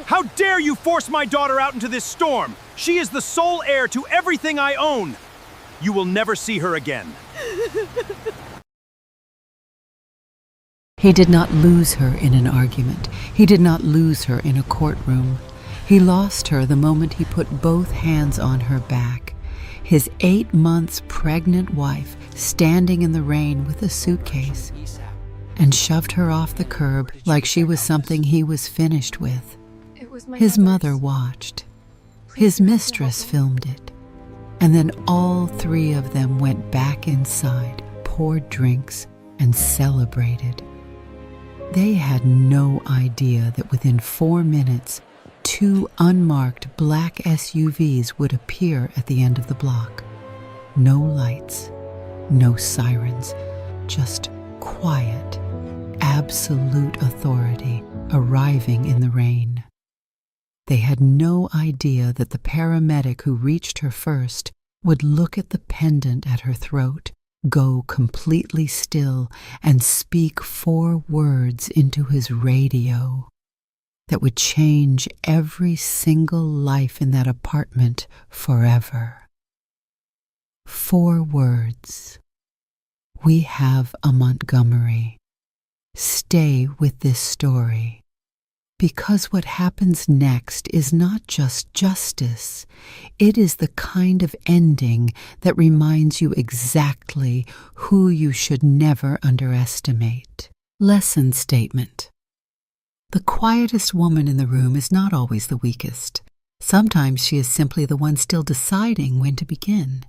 How dare you force my daughter out into this storm? She is the sole heir to everything I own. You will never see her again. He did not lose her in an argument. He did not lose her in a courtroom. He lost her the moment he put both hands on her back. His 8 months pregnant wife standing in the rain with a suitcase, and shoved her off the curb like she was something he was finished with. His mother watched. His mistress filmed it. And then all 3 of them went back inside, poured drinks, and celebrated. They had no idea that within 4 minutes, 2 unmarked black SUVs would appear at the end of the block. No lights, no sirens, just quiet, absolute authority arriving in the rain. They had no idea that the paramedic who reached her first would look at the pendant at her throat, go completely still, and speak 4 words into his radio that would change every single life in that apartment forever. 4 words. We have a Montgomery. Stay with this story. Because what happens next is not just justice. It is the kind of ending that reminds you exactly who you should never underestimate. Lesson statement. The quietest woman in the room is not always the weakest. Sometimes she is simply the one still deciding when to begin.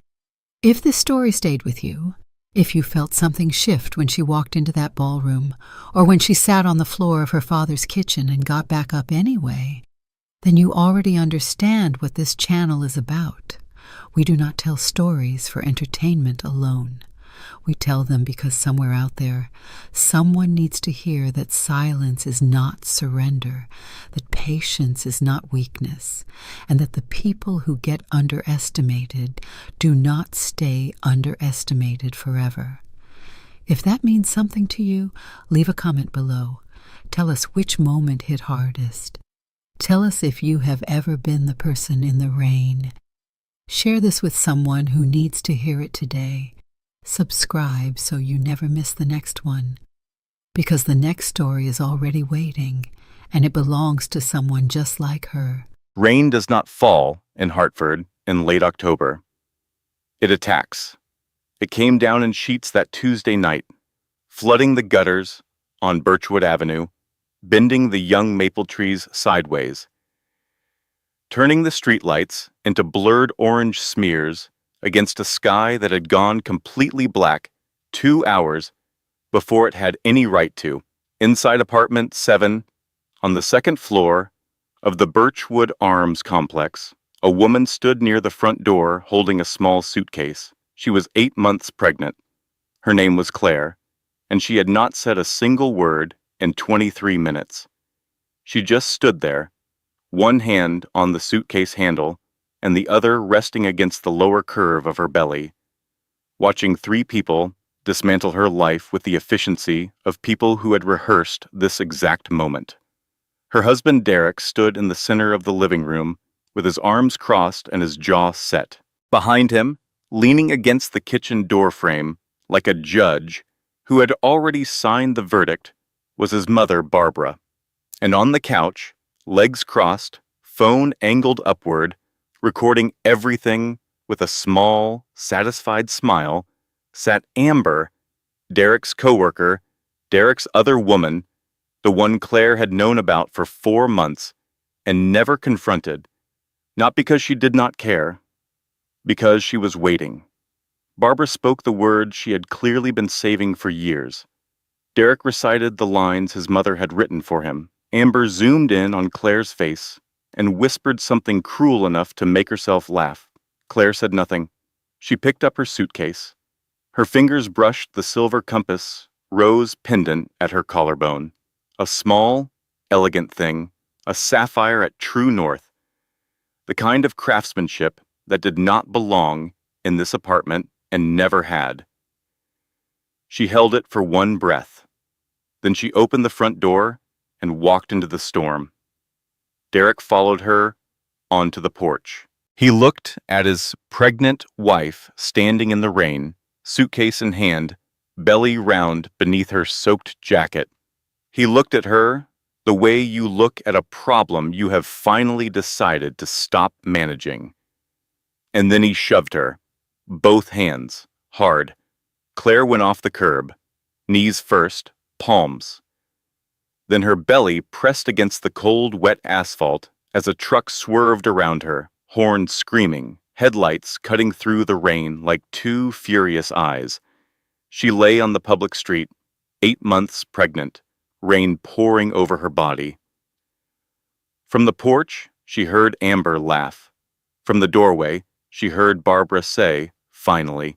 If this story stayed with you, if you felt something shift when she walked into that ballroom, or when she sat on the floor of her father's kitchen and got back up anyway, then you already understand what this channel is about. We do not tell stories for entertainment alone. We tell them because somewhere out there, someone needs to hear that silence is not surrender, that patience is not weakness, and that the people who get underestimated do not stay underestimated forever. If that means something to you, leave a comment below. Tell us which moment hit hardest. Tell us if you have ever been the person in the rain. Share this with someone who needs to hear it today. Subscribe so you never miss the next one, because the next story is already waiting, and it belongs to someone just like her. Rain does not fall in Hartford in late October. It attacks. It came down in sheets that Tuesday night, flooding the gutters on Birchwood Avenue, bending the young maple trees sideways, turning the streetlights into blurred orange smears against a sky that had gone completely black 2 hours before it had any right to. Inside apartment 7, on the 2nd floor of the Birchwood Arms complex, a woman stood near the front door holding a small suitcase. She was 8 months pregnant. Her name was Claire, and she had not said a single word in 23 minutes. She just stood there, one hand on the suitcase handle and the other resting against the lower curve of her belly, watching 3 people dismantle her life with the efficiency of people who had rehearsed this exact moment. Her husband Derek stood in the center of the living room with his arms crossed and his jaw set. Behind him, leaning against the kitchen door frame like a judge who had already signed the verdict, was his mother Barbara. And on the couch, legs crossed, phone angled upward, recording everything with a small, satisfied smile, sat Amber, Derek's coworker, Derek's other woman, the one Claire had known about for 4 months and never confronted, not because she did not care, because she was waiting. Barbara spoke the words she had clearly been saving for years. Derek recited the lines his mother had written for him. Amber zoomed in on Claire's face and whispered something cruel enough to make herself laugh. Claire said nothing. She picked up her suitcase. Her fingers brushed the silver compass rose pendant at her collarbone. A small, elegant thing, a sapphire at true north. The kind of craftsmanship that did not belong in this apartment and never had. She held it for one breath. Then she opened the front door and walked into the storm. Derek followed her onto the porch. He looked at his pregnant wife standing in the rain, suitcase in hand, belly round beneath her soaked jacket. He looked at her the way you look at a problem you have finally decided to stop managing. And then he shoved her, both hands, hard. Claire went off the curb, knees first, palms. Then her belly pressed against the cold, wet asphalt as a truck swerved around her, horns screaming, headlights cutting through the rain like two furious eyes. She lay on the public street, 8 months pregnant, rain pouring over her body. From the porch, she heard Amber laugh. From the doorway, she heard Barbara say, "Finally."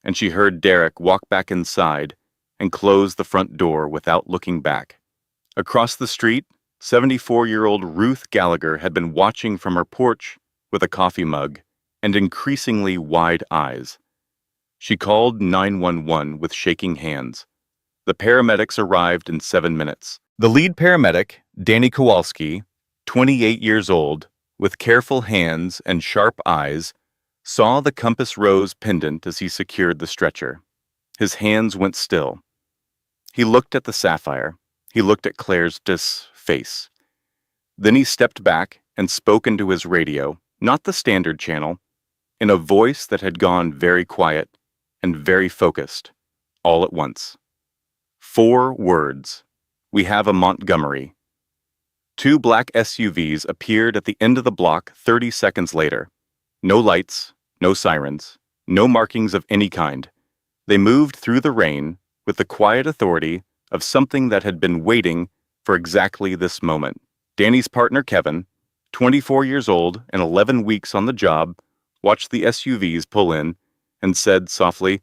And she heard Derek walk back inside and close the front door without looking back. Across the street, 74-year-old Ruth Gallagher had been watching from her porch with a coffee mug and increasingly wide eyes. She called 911 with shaking hands. The paramedics arrived in 7 minutes. The lead paramedic, Danny Kowalski, 28 years old, with careful hands and sharp eyes, saw the compass rose pendant as he secured the stretcher. His hands went still. He looked at the sapphire. He looked at Claire's face. Then he stepped back and spoke into his radio, not the standard channel, in a voice that had gone very quiet and very focused, all at once. 4 words. "We have a Montgomery." 2 black SUVs appeared at the end of the block 30 seconds later. No lights, no sirens, no markings of any kind. They moved through the rain with the quiet authority of something that had been waiting for exactly this moment. Danny's partner, Kevin, 24 years old and 11 weeks on the job, watched the SUVs pull in and said softly,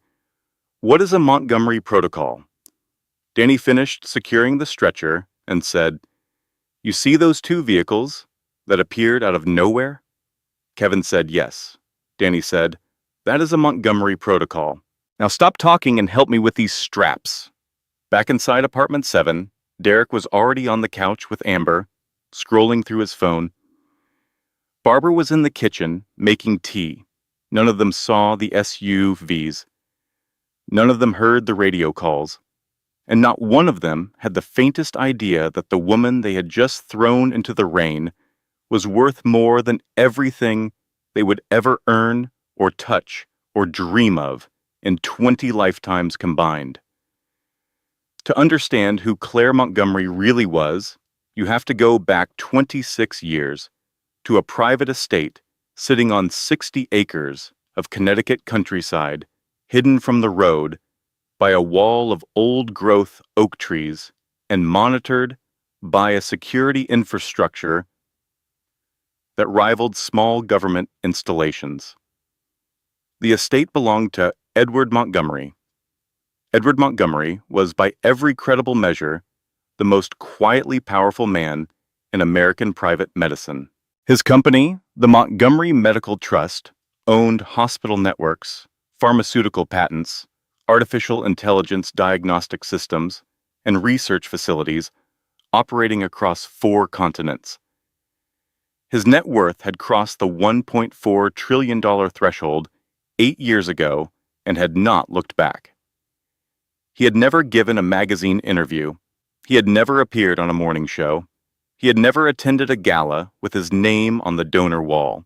"What is a Montgomery protocol?" Danny finished securing the stretcher and said, "You see those 2 vehicles that appeared out of nowhere?" Kevin said yes. Danny said, "That is a Montgomery protocol. Now stop talking and help me with these straps." Back inside apartment 7, Derek was already on the couch with Amber, scrolling through his phone. Barbara was in the kitchen, making tea. None of them saw the SUVs. None of them heard the radio calls. And not one of them had the faintest idea that the woman they had just thrown into the rain was worth more than everything they would ever earn or touch or dream of in 20 lifetimes combined. To understand who Claire Montgomery really was, you have to go back 26 years to a private estate sitting on 60 acres of Connecticut countryside, hidden from the road by a wall of old-growth oak trees and monitored by a security infrastructure that rivaled small government installations. The estate belonged to Edward Montgomery. Edward Montgomery was, by every credible measure, the most quietly powerful man in American private medicine. His company, the Montgomery Medical Trust, owned hospital networks, pharmaceutical patents, artificial intelligence diagnostic systems, and research facilities operating across 4 continents. His net worth had crossed the $1.4 trillion threshold 8 years ago and had not looked back. He had never given a magazine interview. He had never appeared on a morning show. He had never attended a gala with his name on the donor wall.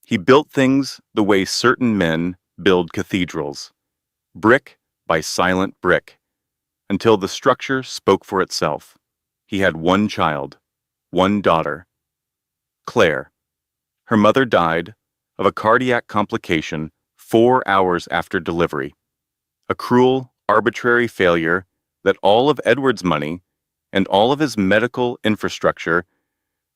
He built things the way certain men build cathedrals, brick by silent brick, until the structure spoke for itself. He had 1 child, 1 daughter, Claire. Her mother died of a cardiac complication 4 hours after delivery, a cruel, arbitrary failure that all of Edward's money and all of his medical infrastructure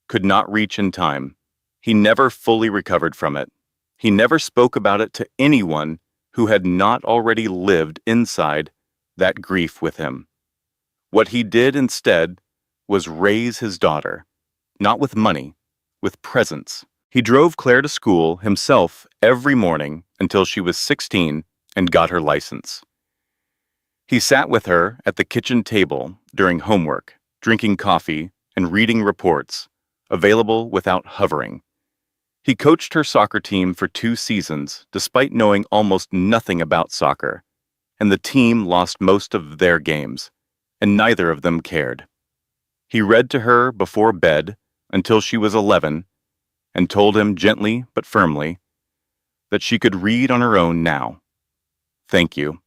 could not reach in time. He never fully recovered from it. He never spoke about it to anyone who had not already lived inside that grief with him. What he did instead was raise his daughter, not with money, with presence. He drove Claire to school himself every morning until she was 16 and got her license. He sat with her at the kitchen table during homework, drinking coffee and reading reports available without hovering. He coached her soccer team for 2 seasons, despite knowing almost nothing about soccer, and the team lost most of their games, and neither of them cared. He read to her before bed until she was 11, and told him gently but firmly that she could read on her own now. Thank you.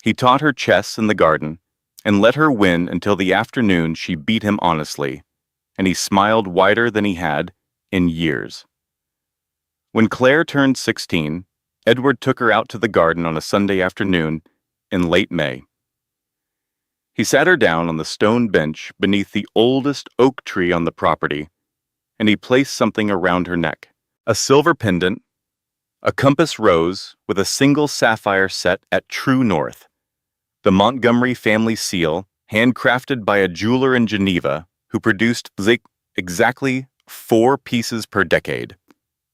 He taught her chess in the garden, and let her win until the afternoon she beat him honestly, and he smiled wider than he had in years. When Claire turned 16, Edward took her out to the garden on a Sunday afternoon in late May. He sat her down on the stone bench beneath the oldest oak tree on the property, and he placed something around her neck, a silver pendant, a compass rose with a single sapphire set at true north, the Montgomery family seal, handcrafted by a jeweler in Geneva who produced exactly 4 pieces per decade.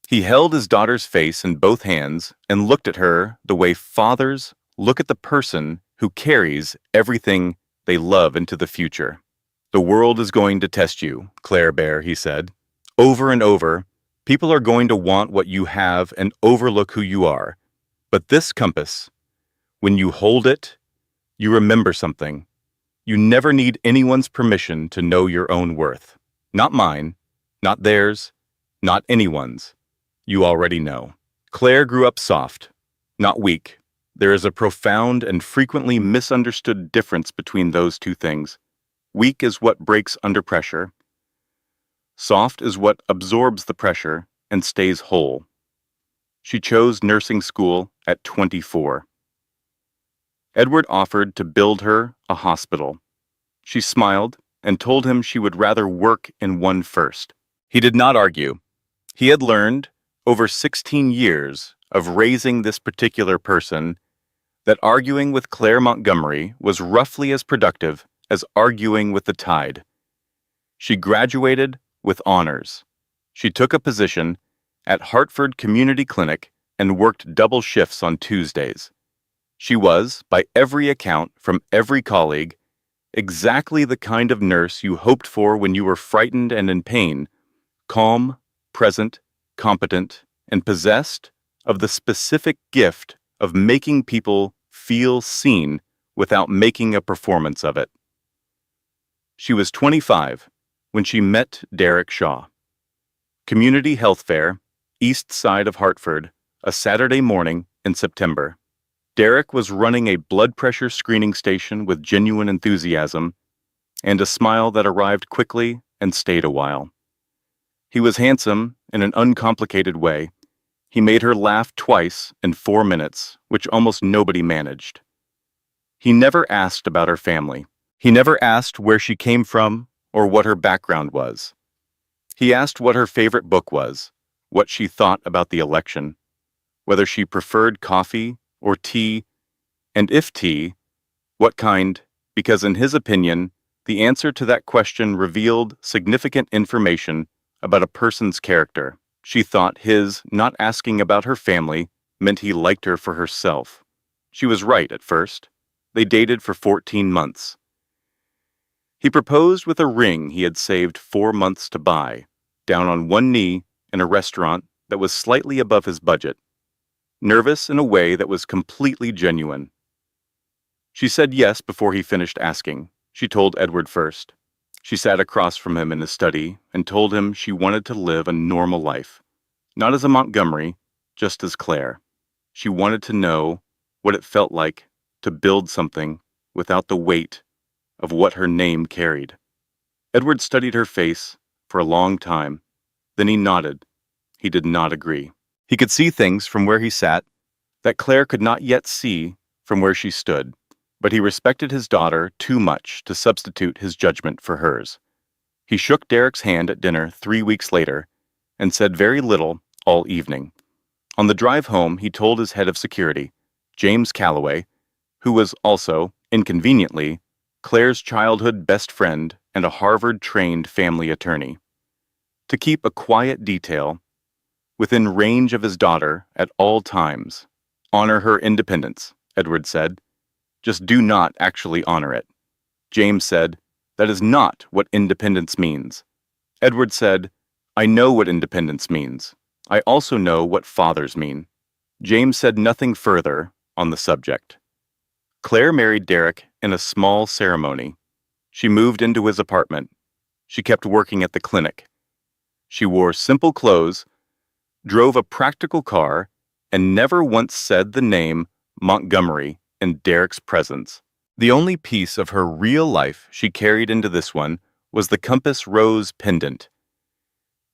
He held his daughter's face in both hands and looked at her the way fathers look at the person who carries everything they love into the future. The world is going to test you, Claire Bear, he said. Over and over, people are going to want what you have and overlook who you are. But this compass, when you hold it, you remember something. You never need anyone's permission to know your own worth. Not mine, not theirs, not anyone's. You already know. Claire grew up soft, not weak. There is a profound and frequently misunderstood difference between those two things. Weak is what breaks under pressure. Soft is what absorbs the pressure and stays whole. She chose nursing school at 24. Edward offered to build her a hospital. She smiled and told him she would rather work in one first. He did not argue. He had learned, over 16 years of raising this particular person, that arguing with Claire Montgomery was roughly as productive as arguing with the tide. She graduated with honors. She took a position at Hartford Community Clinic and worked double shifts on Tuesdays. She was, by every account from every colleague, exactly the kind of nurse you hoped for when you were frightened and in pain, calm, present, competent, and possessed of the specific gift of making people feel seen without making a performance of it. She was 25 when she met Derek Shaw. Community Health Fair, east side of Hartford, a Saturday morning in September. Derek was running a blood pressure screening station with genuine enthusiasm and a smile that arrived quickly and stayed a while. He was handsome in an uncomplicated way. He made her laugh twice in 4 minutes, which almost nobody managed. He never asked about her family. He never asked where she came from or what her background was. He asked what her favorite book was, what she thought about the election, whether she preferred coffee or tea, and if tea, what kind, because in his opinion, the answer to that question revealed significant information about a person's character. She thought his not asking about her family meant he liked her for herself. She was right at first. They dated for 14 months. He proposed with a ring he had saved 4 months to buy, down on one knee in a restaurant that was slightly above his budget, nervous in a way that was completely genuine. She said yes before he finished asking. She told Edward first. She sat across from him in his study and told him she wanted to live a normal life, not as a Montgomery, just as Claire. She wanted to know what it felt like to build something without the weight of what her name carried. Edward studied her face for a long time. Then he nodded. He did not agree. He could see things from where he sat that Claire could not yet see from where she stood, but he respected his daughter too much to substitute his judgment for hers. He shook Derek's hand at dinner 3 weeks later and said very little all evening. On the drive home, he told his head of security, James Calloway, who was also, inconveniently, Claire's childhood best friend and a Harvard-trained family attorney, to keep a quiet detail within range of his daughter at all times. Honor her independence, Edward said. Just do not actually honor it. James said, that is not what independence means. Edward said, "I know what independence means. I also know what fathers mean." James said nothing further on the subject. Claire married Derek in a small ceremony. She moved into his apartment. She kept working at the clinic. She wore simple clothes, drove a practical car, and never once said the name Montgomery in Derek's presence. The only piece of her real life she carried into this one was the compass rose pendant.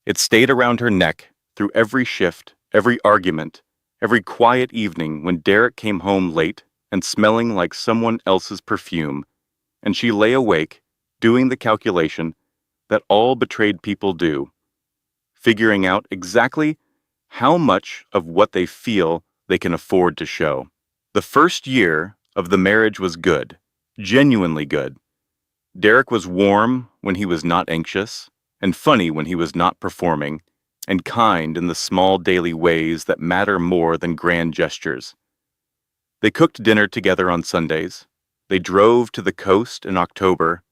It stayed around her neck through every shift, every argument, every quiet evening when Derek came home late and smelling like someone else's perfume, and she lay awake, doing the calculation that all betrayed people do, figuring out exactly how much of what they feel they can afford to show. The first year of the marriage was good, genuinely good. Derek was warm when he was not anxious, and funny when he was not performing, and kind in the small daily ways that matter more than grand gestures. They cooked dinner together on Sundays. They drove to the coast in October.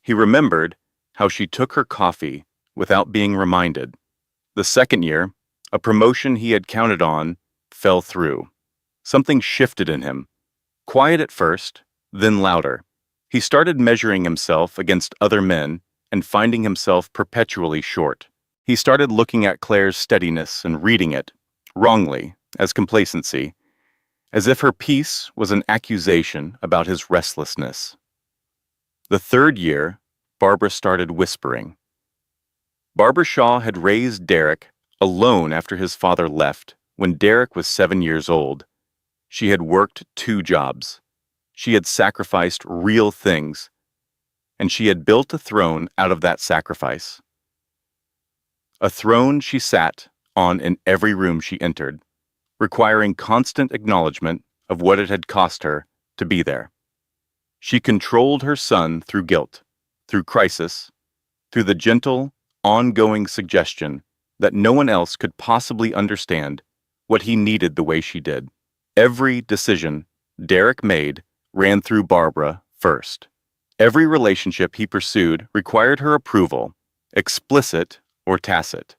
He remembered how she took her coffee without being reminded. The second year, a promotion he had counted on fell through. Something shifted in him. Quiet at first, then louder. He started measuring himself against other men and finding himself perpetually short. He started looking at Claire's steadiness and reading it, wrongly, as complacency, as if her peace was an accusation about his restlessness. The third year, Barbara started whispering. Barbara Shaw had raised Derek alone after his father left when Derek was 7 years old. She had worked 2 jobs. She had sacrificed real things, and she had built a throne out of that sacrifice. A throne she sat on in every room she entered, requiring constant acknowledgement of what it had cost her to be there. She controlled her son through guilt, through crisis, through the gentle, ongoing suggestion that no one else could possibly understand what he needed the way she did. Every decision Derek made ran through Barbara first. Every relationship he pursued required her approval, explicit or tacit.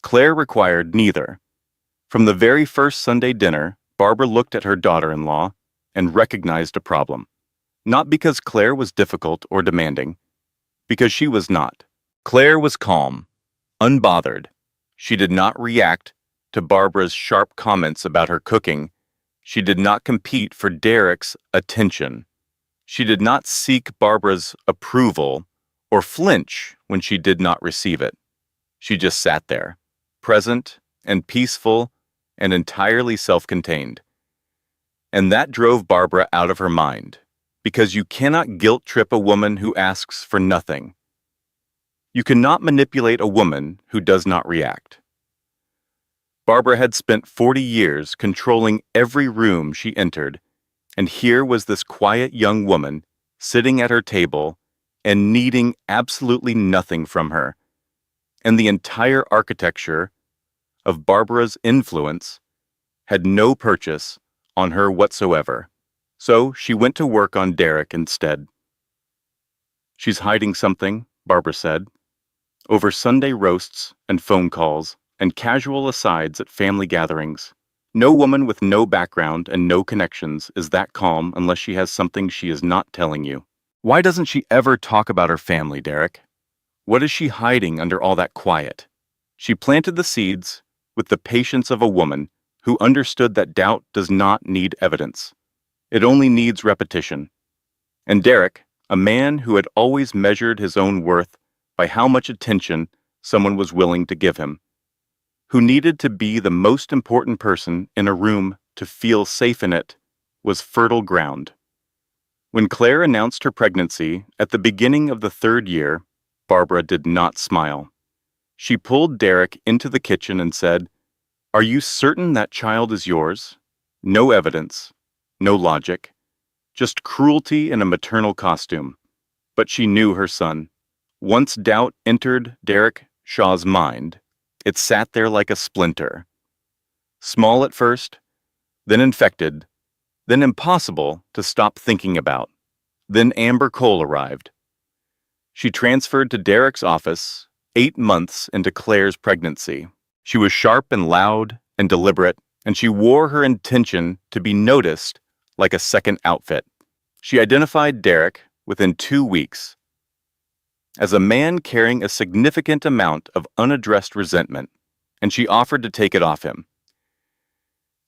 Claire required neither. From the very first Sunday dinner, Barbara looked at her daughter-in-law and recognized a problem. Not because Claire was difficult or demanding, because she was not. Claire was calm, unbothered. She did not react to Barbara's sharp comments about her cooking. She did not compete for Derek's attention. She did not seek Barbara's approval or flinch when she did not receive it. She just sat there, present and peaceful and entirely self-contained. And that drove Barbara out of her mind, because you cannot guilt-trip a woman who asks for nothing. You cannot manipulate a woman who does not react. Barbara had spent 40 years controlling every room she entered, and here was this quiet young woman sitting at her table and needing absolutely nothing from her. And the entire architecture of Barbara's influence had no purchase on her whatsoever. So she went to work on Derek instead. "She's hiding something," Barbara said. Over Sunday roasts and phone calls and casual asides at family gatherings, no woman with no background and no connections is that calm unless she has something she is not telling you. Why doesn't she ever talk about her family, Derek? What is she hiding under all that quiet? She planted the seeds with the patience of a woman who understood that doubt does not need evidence. It only needs repetition. And Derek, a man who had always measured his own worth by how much attention someone was willing to give him, who needed to be the most important person in a room to feel safe in it, was fertile ground. When Claire announced her pregnancy at the beginning of the 3rd year, Barbara did not smile. She pulled Derek into the kitchen and said, "Are you certain that child is yours? No evidence, no logic, just cruelty in a maternal costume." But she knew her son. Once doubt entered Derek Shaw's mind, it sat there like a splinter. Small at first, then infected, then impossible to stop thinking about. Then Amber Cole arrived. She transferred to Derek's office 8 months into Claire's pregnancy. She was sharp and loud and deliberate, and she wore her intention to be noticed like a second outfit. She identified Derek within 2 weeks as a man carrying a significant amount of unaddressed resentment, and she offered to take it off him.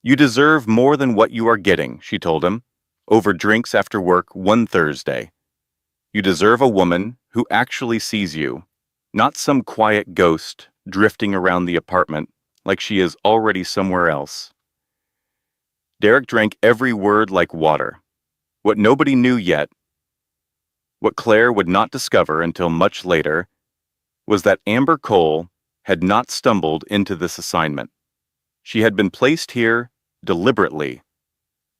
"You deserve more than what you are getting," she told him, over drinks after work one Thursday. "You deserve a woman who actually sees you, not some quiet ghost drifting around the apartment like she is already somewhere else." Derek drank every word like water. What nobody knew yet, what Claire would not discover until much later, was that Amber Cole had not stumbled into this assignment. She had been placed here deliberately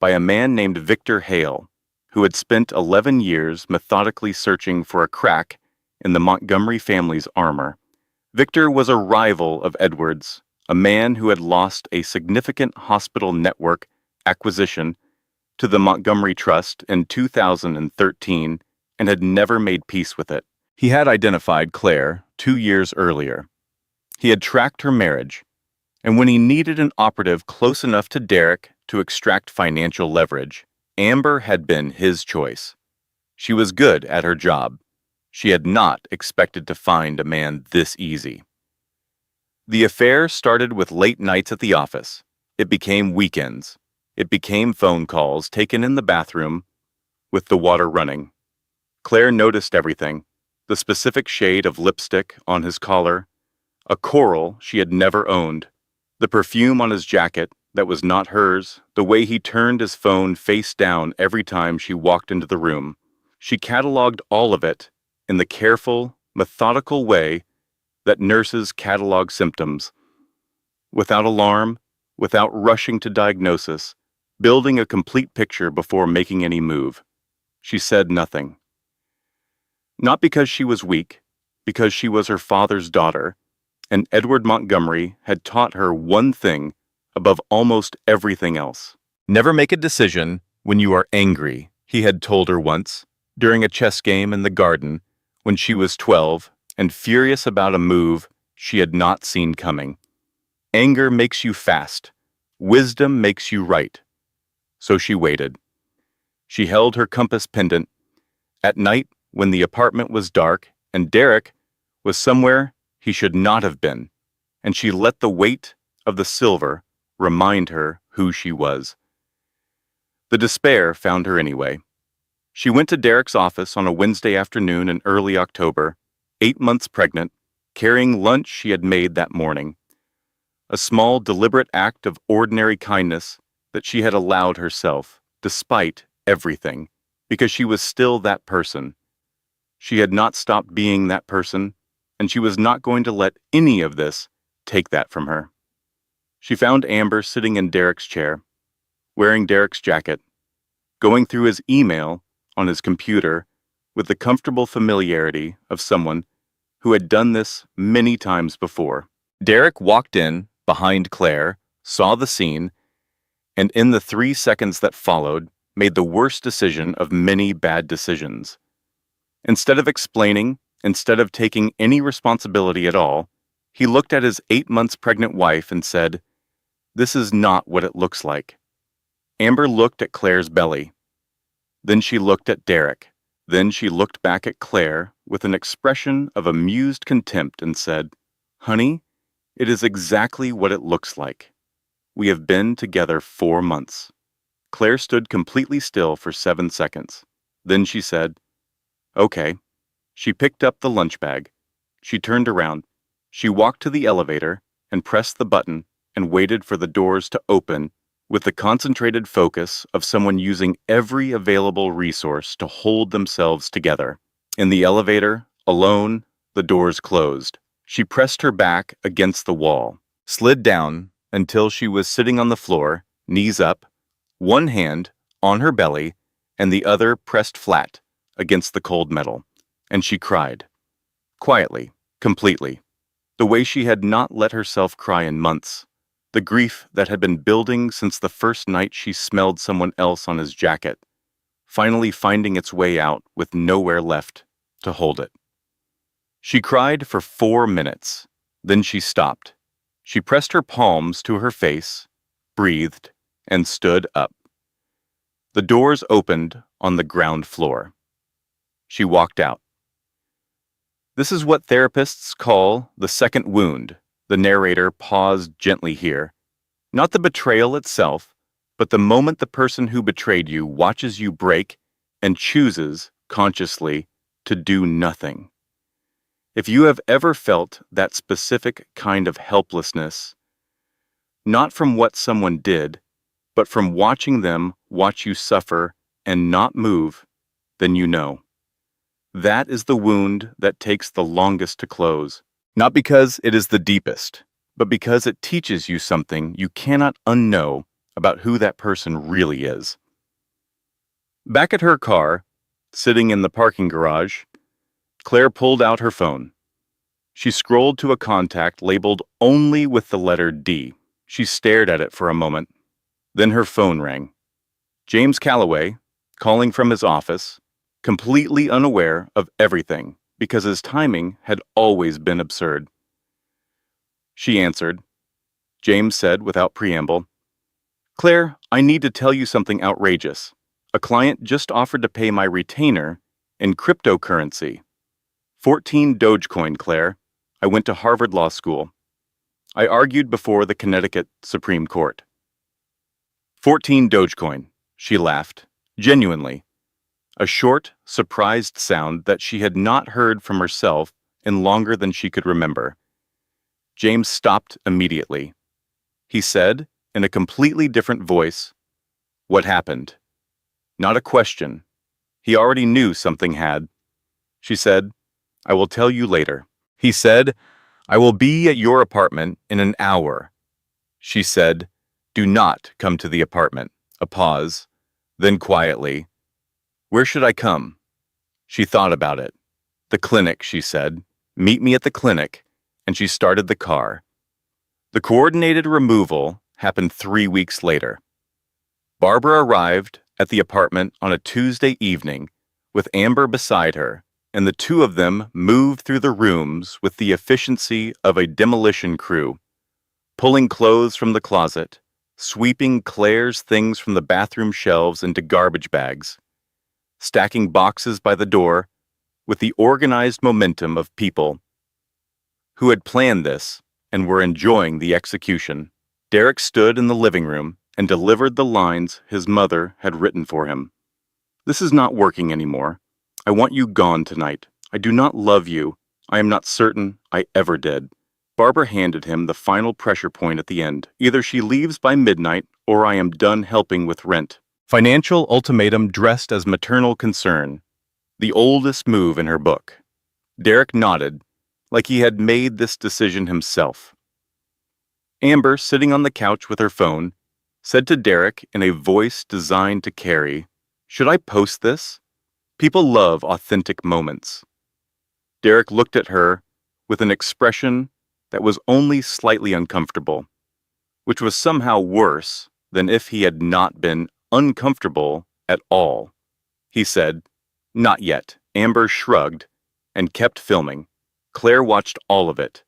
by a man named Victor Hale, who had spent 11 years methodically searching for a crack in the Montgomery family's armor. Victor was a rival of Edward's, a man who had lost a significant hospital network acquisition to the Montgomery Trust in 2013 and had never made peace with it. He had identified Claire 2 years earlier. He had tracked her marriage, and when he needed an operative close enough to Derek to extract financial leverage, Amber had been his choice. She was good at her job. She had not expected to find a man this easy. The affair started with late nights at the office. It became weekends. It became phone calls taken in the bathroom with the water running. Claire noticed everything: the specific shade of lipstick on his collar, a coral she had never owned, the perfume on his jacket that was not hers, the way he turned his phone face down every time she walked into the room. She cataloged all of it in the careful, methodical way that nurses catalog symptoms, without alarm, without rushing to diagnosis, building a complete picture before making any move. She said nothing. Not because she was weak, because she was her father's daughter, and Edward Montgomery had taught her one thing above almost everything else. "Never make a decision when you are angry," he had told her once, during a chess game in the garden when she was 12 and furious about a move she had not seen coming. "Anger makes you fast. Wisdom makes you right." So she waited. She held her compass pendant. At night, when the apartment was dark and Derek was somewhere he should not have been, and she let the weight of the silver remind her who she was. The despair found her anyway. She went to Derek's office on a Wednesday afternoon in early October, 8 months pregnant, carrying lunch she had made that morning. A small, deliberate act of ordinary kindness that she had allowed herself, despite everything, because she was still that person. She had not stopped being that person, and she was not going to let any of this take that from her. She found Amber sitting in Derek's chair, wearing Derek's jacket, going through his email on his computer with the comfortable familiarity of someone who had done this many times before. Derek walked in behind Claire, saw the scene, and in the 3 seconds that followed, made the worst decision of many bad decisions. Instead of explaining, instead of taking any responsibility at all, he looked at his 8 months pregnant wife and said, "This is not what it looks like." Amber looked at Claire's belly. Then she looked at Derek. Then she looked back at Claire with an expression of amused contempt and said, "Honey, it is exactly what it looks like. We have been together 4 months." Claire stood completely still for 7 seconds. Then she said, "Okay." She picked up the lunch bag. She turned around. She walked to the elevator and pressed the button and waited for the doors to open with the concentrated focus of someone using every available resource to hold themselves together. In the elevator, alone, the doors closed. She pressed her back against the wall, slid down until she was sitting on the floor, knees up, one hand on her belly and the other pressed flat against the cold metal, and she cried. Quietly, completely, the way she had not let herself cry in months. The grief that had been building since the first night she smelled someone else on his jacket, finally finding its way out with nowhere left to hold it. She cried for 4 minutes. Then she stopped. She pressed her palms to her face, breathed, and stood up. The doors opened on the ground floor. She walked out. This is what therapists call the second wound. The narrator paused gently here. Not the betrayal itself, but the moment the person who betrayed you watches you break and chooses, consciously, to do nothing. If you have ever felt that specific kind of helplessness, not from what someone did, but from watching them watch you suffer and not move, then you know. That is the wound that takes the longest to close. Not because it is the deepest, but because it teaches you something you cannot unknow about who that person really is. Back at her car, sitting in the parking garage, Claire pulled out her phone. She scrolled to a contact labeled only with the letter D. She stared at it for a moment. Then her phone rang. James Calloway, calling from his office, completely unaware of everything because his timing had always been absurd. She answered. James said without preamble, "Claire, I need to tell you something outrageous. A client just offered to pay my retainer in cryptocurrency. 14 Dogecoin, Claire. I went to Harvard Law School. I argued before the Connecticut Supreme Court." 14 Dogecoin, she laughed, genuinely. A short, surprised sound that she had not heard from herself in longer than she could remember. James stopped immediately. He said, in a completely different voice, "What happened?" Not a question. He already knew something had. She said, "I will tell you later." He said, "I will be at your apartment in an hour." She said, "Do not come to the apartment." A pause. Then quietly, "Where should I come?" She thought about it. "The clinic," she said. "Meet me at the clinic." And she started the car. The coordinated removal happened 3 weeks later. Barbara arrived at the apartment on a Tuesday evening with Amber beside her, and the two of them moved through the rooms with the efficiency of a demolition crew, pulling clothes from the closet, sweeping Claire's things from the bathroom shelves into garbage bags, stacking boxes by the door with the organized momentum of people who had planned this and were enjoying the execution. Derek stood in the living room and delivered the lines his mother had written for him. "This is not working anymore. I want you gone tonight. I do not love you. I am not certain I ever did." Barbara handed him the final pressure point at the end. "Either she leaves by midnight or I am done helping with rent." Financial ultimatum dressed as maternal concern. The oldest move in her book. Derek nodded, like he had made this decision himself. Amber, sitting on the couch with her phone, said to Derek in a voice designed to carry, "Should I post this? People love authentic moments." Derek looked at her with an expression that was only slightly uncomfortable, which was somehow worse than if he had not been uncomfortable at all. He said, "Not yet." Amber shrugged and kept filming. Claire watched all of it.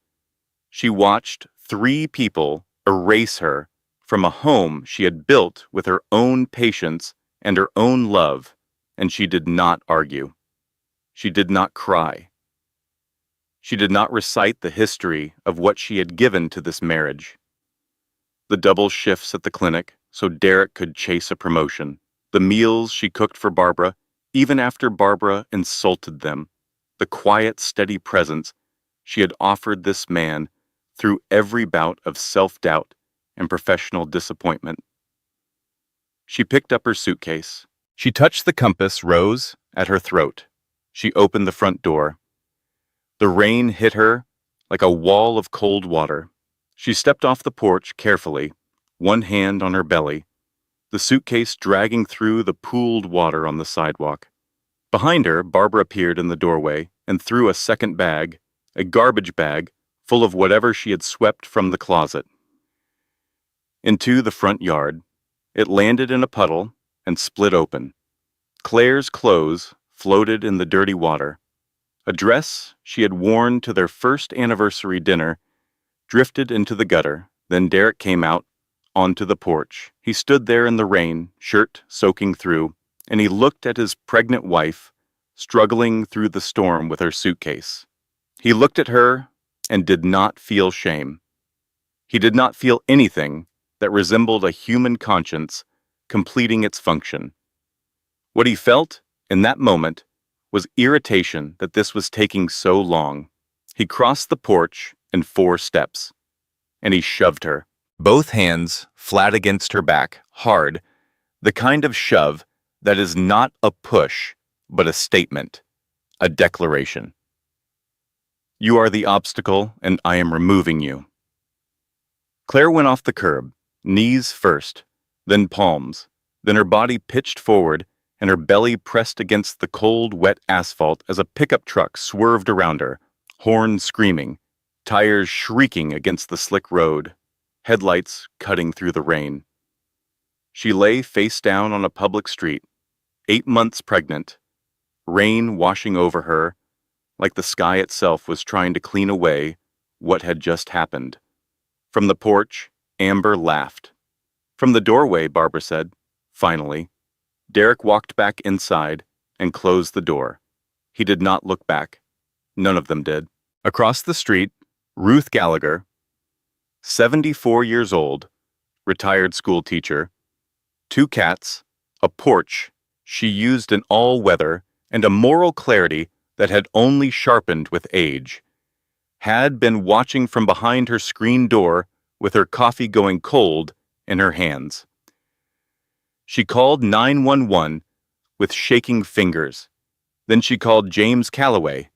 She watched 3 people erase her from a home she had built with her own patience and her own love, and she did not argue. She did not cry. She did not recite the history of what she had given to this marriage. The double shifts at the clinic so Derek could chase a promotion. The meals she cooked for Barbara, even after Barbara insulted them. The quiet, steady presence she had offered this man through every bout of self-doubt and professional disappointment. She picked up her suitcase. She touched the compass rose at her throat. She opened the front door. The rain hit her like a wall of cold water. She stepped off the porch carefully, one hand on her belly, the suitcase dragging through the pooled water on the sidewalk. Behind her, Barbara appeared in the doorway and threw a second bag, a garbage bag full of whatever she had swept from the closet, into the front yard. It landed in a puddle and split open. Claire's clothes floated in the dirty water. A dress she had worn to their first anniversary dinner drifted into the gutter. Then Derek came out onto the porch. He stood there in the rain, shirt soaking through, and he looked at his pregnant wife struggling through the storm with her suitcase. He looked at her and did not feel shame. He did not feel anything that resembled a human conscience completing its function. What he felt in that moment was irritation that this was taking so long. He crossed the porch in 4 steps, and he shoved her, both hands flat against her back, hard, the kind of shove that is not a push, but a statement, a declaration. You are the obstacle, and I am removing you. Claire went off the curb, knees first, then palms, then her body pitched forward and her belly pressed against the cold, wet asphalt as a pickup truck swerved around her, horn screaming, tires shrieking against the slick road, headlights cutting through the rain. She lay face down on a public street, 8 months pregnant, rain washing over her, like the sky itself was trying to clean away what had just happened. From the porch, Amber laughed. From the doorway, Barbara said, finally. Derek walked back inside and closed the door. He did not look back. None of them did. Across the street, Ruth Gallagher, 74 years old, retired school teacher, 2 cats, a porch she used in all weather, and a moral clarity that had only sharpened with age, had been watching from behind her screen door with her coffee going cold in her hands. She called 911 with shaking fingers. Then she called James Calloway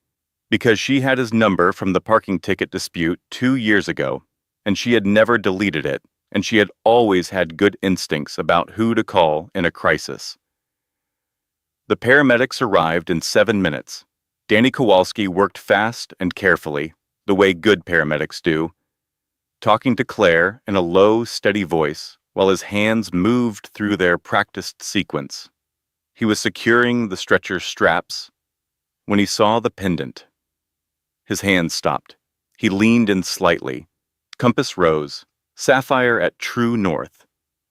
because she had his number from the parking ticket dispute 2 years ago, and she had never deleted it, and she had always had good instincts about who to call in a crisis. The paramedics arrived in 7 minutes. Danny Kowalski worked fast and carefully, the way good paramedics do, talking to Claire in a low, steady voice while his hands moved through their practiced sequence. He was securing the stretcher straps when he saw the pendant. His hands stopped. He leaned in slightly. Compass rose, sapphire at true north,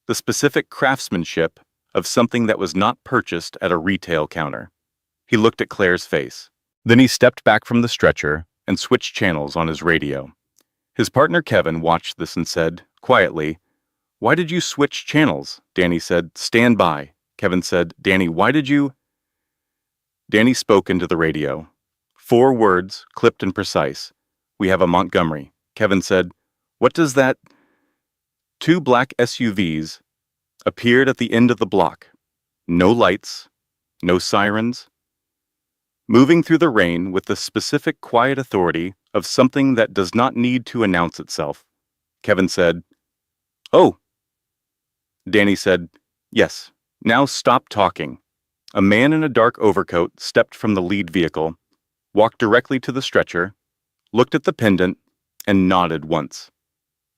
the specific craftsmanship of something that was not purchased at a retail counter. He looked at Claire's face. Then he stepped back from the stretcher and switched channels on his radio. His partner Kevin watched this and said, quietly, "Why did you switch channels?" Danny said, "Stand by." Kevin said, "Danny, why did you?" Danny spoke into the radio. 4 words, clipped and precise. "We have a Montgomery." Kevin said, "What does that?" 2 black SUVs appeared at the end of the block. No lights, no sirens. Moving through the rain with the specific quiet authority of something that does not need to announce itself. Kevin said, "Oh." Danny said, "Yes, now stop talking." A man in a dark overcoat stepped from the lead vehicle, walked directly to the stretcher, looked at the pendant, and nodded once.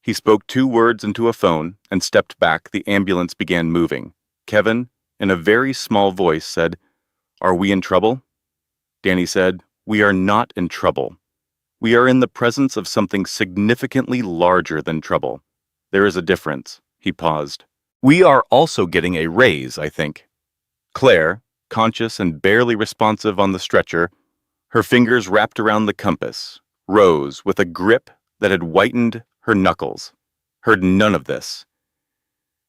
He spoke 2 words into a phone and stepped back. The ambulance began moving. Kevin, in a very small voice, said, "Are we in trouble?" Danny said, "We are not in trouble. We are in the presence of something significantly larger than trouble. There is a difference." He paused. "We are also getting a raise, I think." Claire, conscious and barely responsive on the stretcher, her fingers wrapped around the compass, rose with a grip that had whitened her knuckles, heard none of this.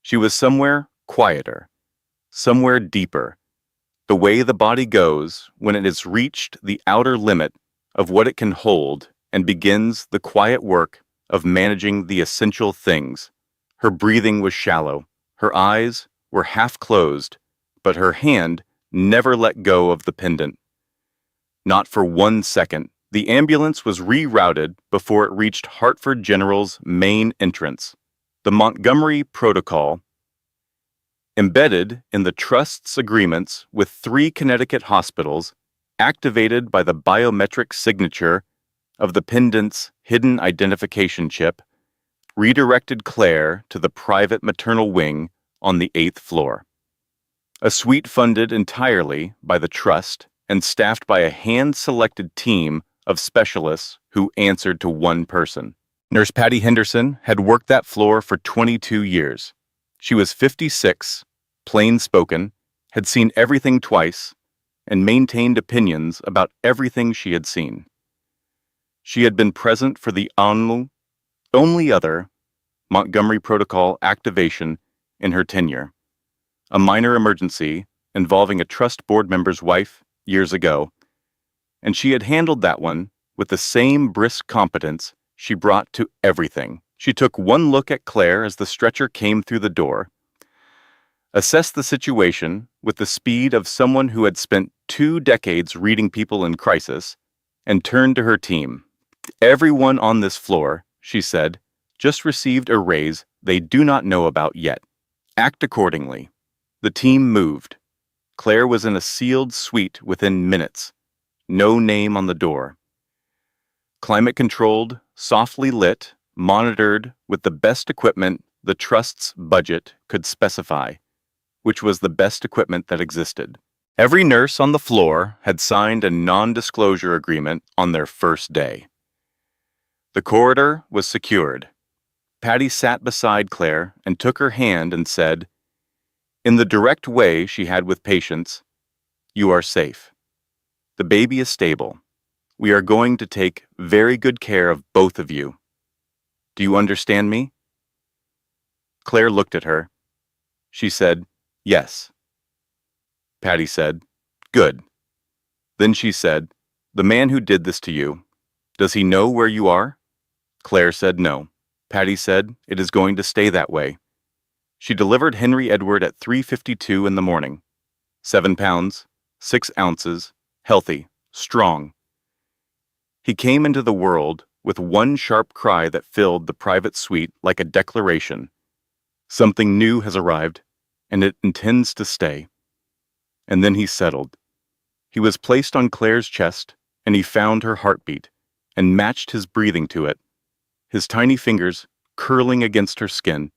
She was somewhere quieter, somewhere deeper, the way the body goes when it has reached the outer limit of what it can hold and begins the quiet work of managing the essential things. Her breathing was shallow, her eyes were half closed, but her hand never let go of the pendant. Not for 1 second. The ambulance was rerouted before it reached Hartford General's main entrance. The Montgomery Protocol, embedded in the Trust's agreements with 3 Connecticut hospitals, activated by the biometric signature of the pendant's hidden identification chip, redirected Claire to the private maternal wing on the 8th floor. A suite funded entirely by the Trust and staffed by a hand-selected team of specialists who answered to one person. Nurse Patty Henderson had worked that floor for 22 years. She was 56, plain-spoken, had seen everything twice, and maintained opinions about everything she had seen. She had been present for the only other Montgomery Protocol activation in her tenure, a minor emergency involving a trust board member's wife years ago, and she had handled that one with the same brisk competence she brought to everything. She took one look at Claire as the stretcher came through the door, assessed the situation with the speed of someone who had spent 2 decades reading people in crisis, and turned to her team. "Everyone on this floor," she said, "just received a raise they do not know about yet. Act accordingly." The team moved. Claire was in a sealed suite within minutes. No name on the door. Climate-controlled, softly lit, monitored with the best equipment the trust's budget could specify, which was the best equipment that existed. Every nurse on the floor had signed a non-disclosure agreement on their first day. The corridor was secured. Patty sat beside Claire and took her hand and said, in the direct way she had with patients, "You are safe. The baby is stable. We are going to take very good care of both of you. Do you understand me?" Claire looked at her. She said, "Yes." Patty said, "Good." Then she said, "The man who did this to you, does he know where you are?" Claire said no. Patty said, "It is going to stay that way." She delivered Henry Edward at 3:52 in the morning. 7 pounds, 6 ounces, healthy, strong. He came into the world with one sharp cry that filled the private suite like a declaration. Something new has arrived, and it intends to stay. And then he settled. He was placed on Claire's chest, and he found her heartbeat, and matched his breathing to it, his tiny fingers curling against her skin,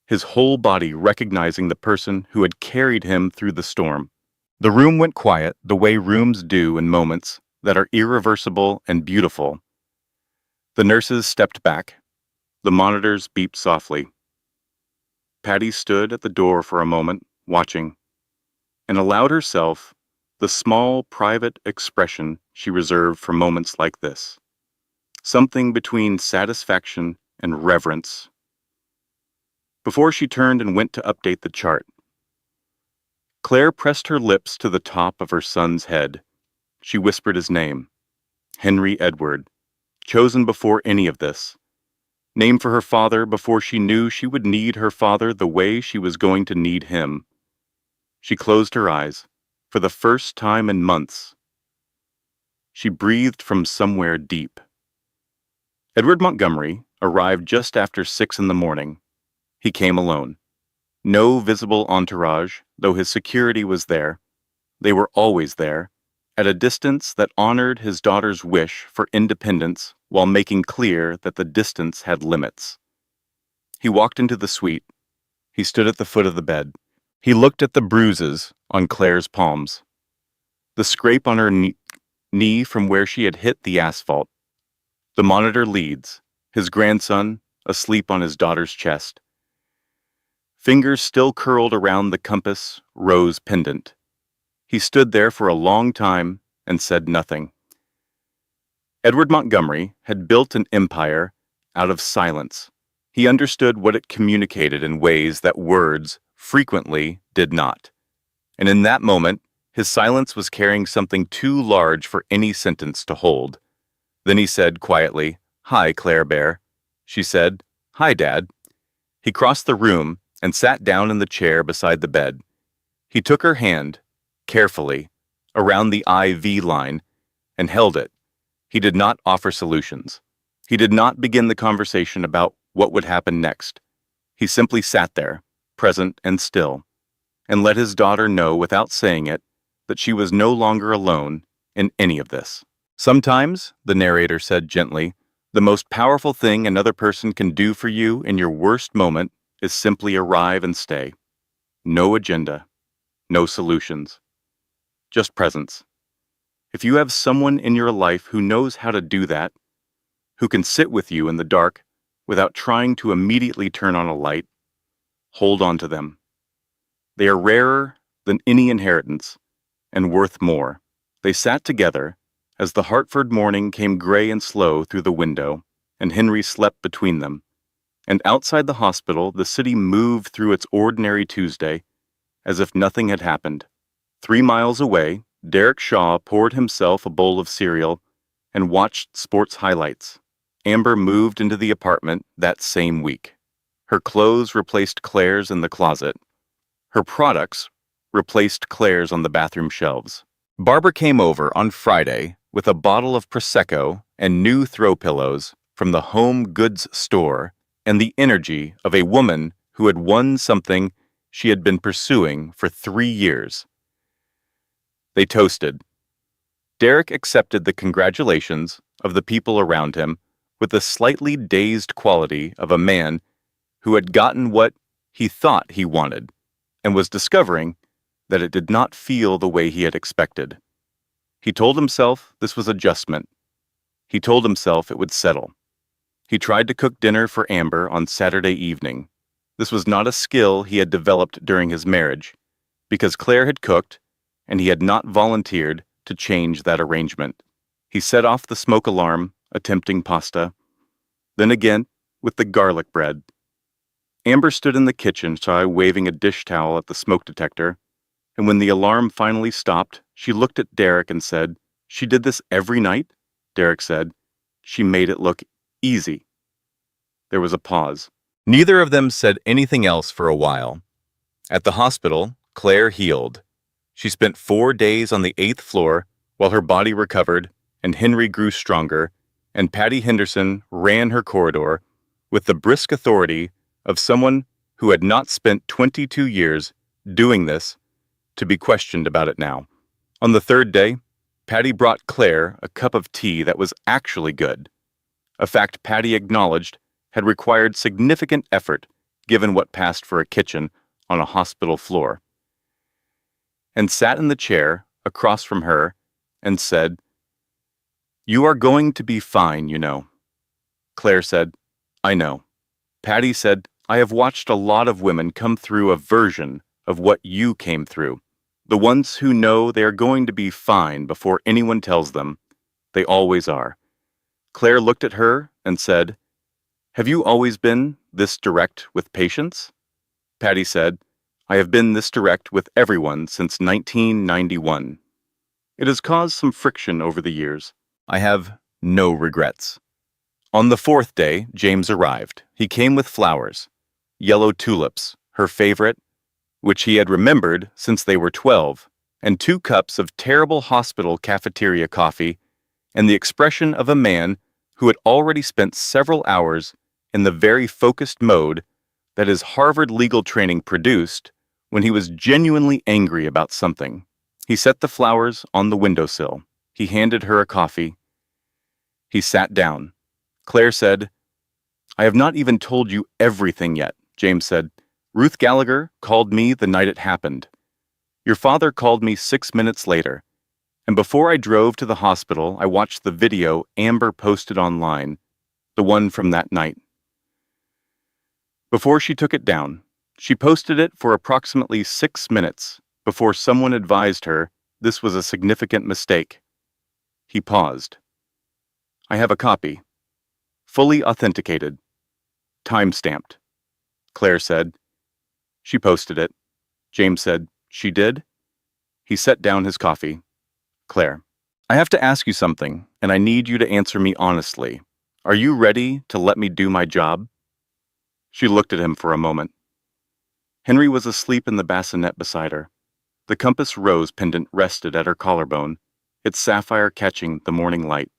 his whole body recognizing the person who had carried him through the storm. The room went quiet the way rooms do in moments that are irreversible and beautiful. The nurses stepped back. The monitors beeped softly. Patty stood at the door for a moment, watching, and allowed herself the small, private expression she reserved for moments like this. Something between satisfaction and reverence. Before she turned and went to update the chart, Claire pressed her lips to the top of her son's head. She whispered his name, Henry Edward, chosen before any of this. Named for her father before she knew she would need her father the way she was going to need him. She closed her eyes, for the first time in months. She breathed from somewhere deep. Edward Montgomery arrived just after 6 in the morning. He came alone. No visible entourage, though his security was there. They were always there, at a distance that honored his daughter's wish for independence while making clear that the distance had limits. He walked into the suite. He stood at the foot of the bed. He looked at the bruises on Claire's palms, the scrape on her knee from where she had hit the asphalt, the monitor leads, his grandson asleep on his daughter's chest. Fingers still curled around the compass rose pendant. He stood there for a long time and said nothing. Edward Montgomery had built an empire out of silence. He understood what it communicated in ways that words frequently did not. And in that moment, his silence was carrying something too large for any sentence to hold. Then he said quietly, "Hi, Claire Bear." She said, "Hi, Dad." He crossed the room and sat down in the chair beside the bed. He took her hand, carefully, around the IV line, and held it. He did not offer solutions. He did not begin the conversation about what would happen next. He simply sat there, present and still, and let his daughter know without saying it that she was no longer alone in any of this. Sometimes, the narrator said gently, the most powerful thing another person can do for you in your worst moment is simply arrive and stay. No agenda, no solutions, just presence. If you have someone in your life who knows how to do that, who can sit with you in the dark without trying to immediately turn on a light, hold on to them. They are rarer than any inheritance and worth more. They sat together as the Hartford morning came gray and slow through the window, and Henry slept between them. And outside the hospital, the city moved through its ordinary Tuesday as if nothing had happened. 3 miles away, Derek Shaw poured himself a bowl of cereal and watched sports highlights. Amber moved into the apartment that same week. Her clothes replaced Claire's in the closet. Her products replaced Claire's on the bathroom shelves. Barbara came over on Friday with a bottle of Prosecco and new throw pillows from the home goods store and the energy of a woman who had won something she had been pursuing for 3 years. They toasted. Derek accepted the congratulations of the people around him with the slightly dazed quality of a man who had gotten what he thought he wanted and was discovering that it did not feel the way he had expected. He told himself this was adjustment. He told himself it would settle. He tried to cook dinner for Amber on Saturday evening. This was not a skill he had developed during his marriage, because Claire had cooked and he had not volunteered to change that arrangement. He set off the smoke alarm, attempting pasta. Then again, with the garlic bread. Amber stood in the kitchen, waving a dish towel at the smoke detector, and when the alarm finally stopped, she looked at Derek and said, "She did this every night?" Derek said, "She made it look easy." There was a pause. Neither of them said anything else for a while. At the hospital, Claire healed. She spent 4 days on the 8th floor while her body recovered and Henry grew stronger, and Patty Henderson ran her corridor with the brisk authority of someone who had not spent 22 years doing this to be questioned about it now. On the 3rd day, Patty brought Claire a cup of tea that was actually good, a fact Patty acknowledged had required significant effort given what passed for a kitchen on a hospital floor, and sat in the chair across from her and said, "You are going to be fine, you know." Claire said, "I know." Patty said, "I have watched a lot of women come through a version of what you came through. The ones who know they are going to be fine before anyone tells them. They always are." Claire looked at her and said, "Have you always been this direct with patients?" Patty said, "I have been this direct with everyone since 1991. It has caused some friction over the years. I have no regrets." On the 4th day, James arrived. He came with flowers, yellow tulips, her favorite, which he had remembered since they were 12, and 2 cups of terrible hospital cafeteria coffee, and the expression of a man who had already spent several hours in the very focused mode that his Harvard legal training produced when he was genuinely angry about something. He set the flowers on the windowsill. He handed her a coffee. He sat down. Claire said, "I have not even told you everything yet," James said. "Ruth Gallagher called me the night it happened. Your father called me 6 minutes later, and before I drove to the hospital, I watched the video Amber posted online, the one from that night. Before she took it down, she posted it for approximately 6 minutes before someone advised her this was a significant mistake." He paused. "I have a copy. Fully authenticated. Time-stamped." Claire said. "She posted it." James said, "She did?" He set down his coffee. "Claire, I have to ask you something, and I need you to answer me honestly. Are you ready to let me do my job?" She looked at him for a moment. Henry was asleep in the bassinet beside her. The compass rose pendant rested at her collarbone, its sapphire catching the morning light.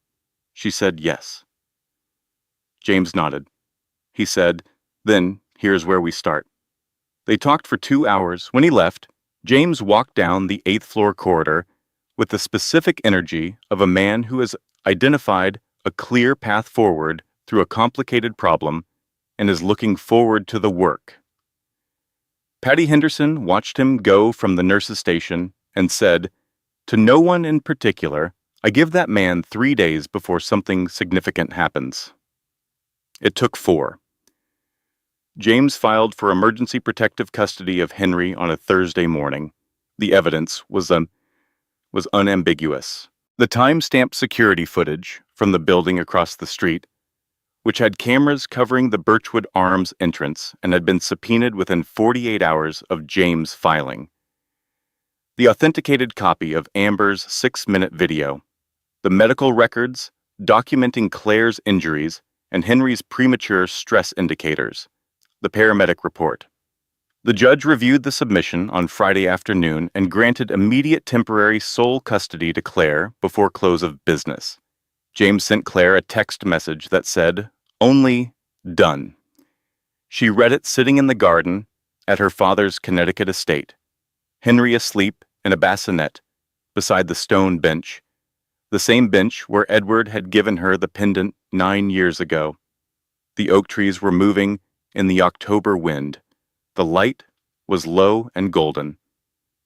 She said yes. James nodded. He said, "Then here's where we start." They talked for 2 hours. When he left, James walked down the 8th floor corridor with the specific energy of a man who has identified a clear path forward through a complicated problem and is looking forward to the work. Patty Henderson watched him go from the nurse's station and said, to no one in particular, I give that man 3 days before something significant happens. It took 4. James filed for emergency protective custody of Henry on a Thursday morning. The evidence was unambiguous. The time-stamped security footage from the building across the street, which had cameras covering the Birchwood Arms entrance and had been subpoenaed within 48 hours of James filing. The authenticated copy of Amber's 6-minute video, the medical records documenting Claire's injuries and Henry's premature stress indicators, the paramedic report. The judge reviewed the submission on Friday afternoon and granted immediate temporary sole custody to Claire before close of business. James sent Claire a text message that said, "Only done." She read it sitting in the garden at her father's Connecticut estate, Henry asleep in a bassinet beside the stone bench, the same bench where Edward had given her the pendant 9 years ago. The oak trees were moving in the October wind. The light was low and golden.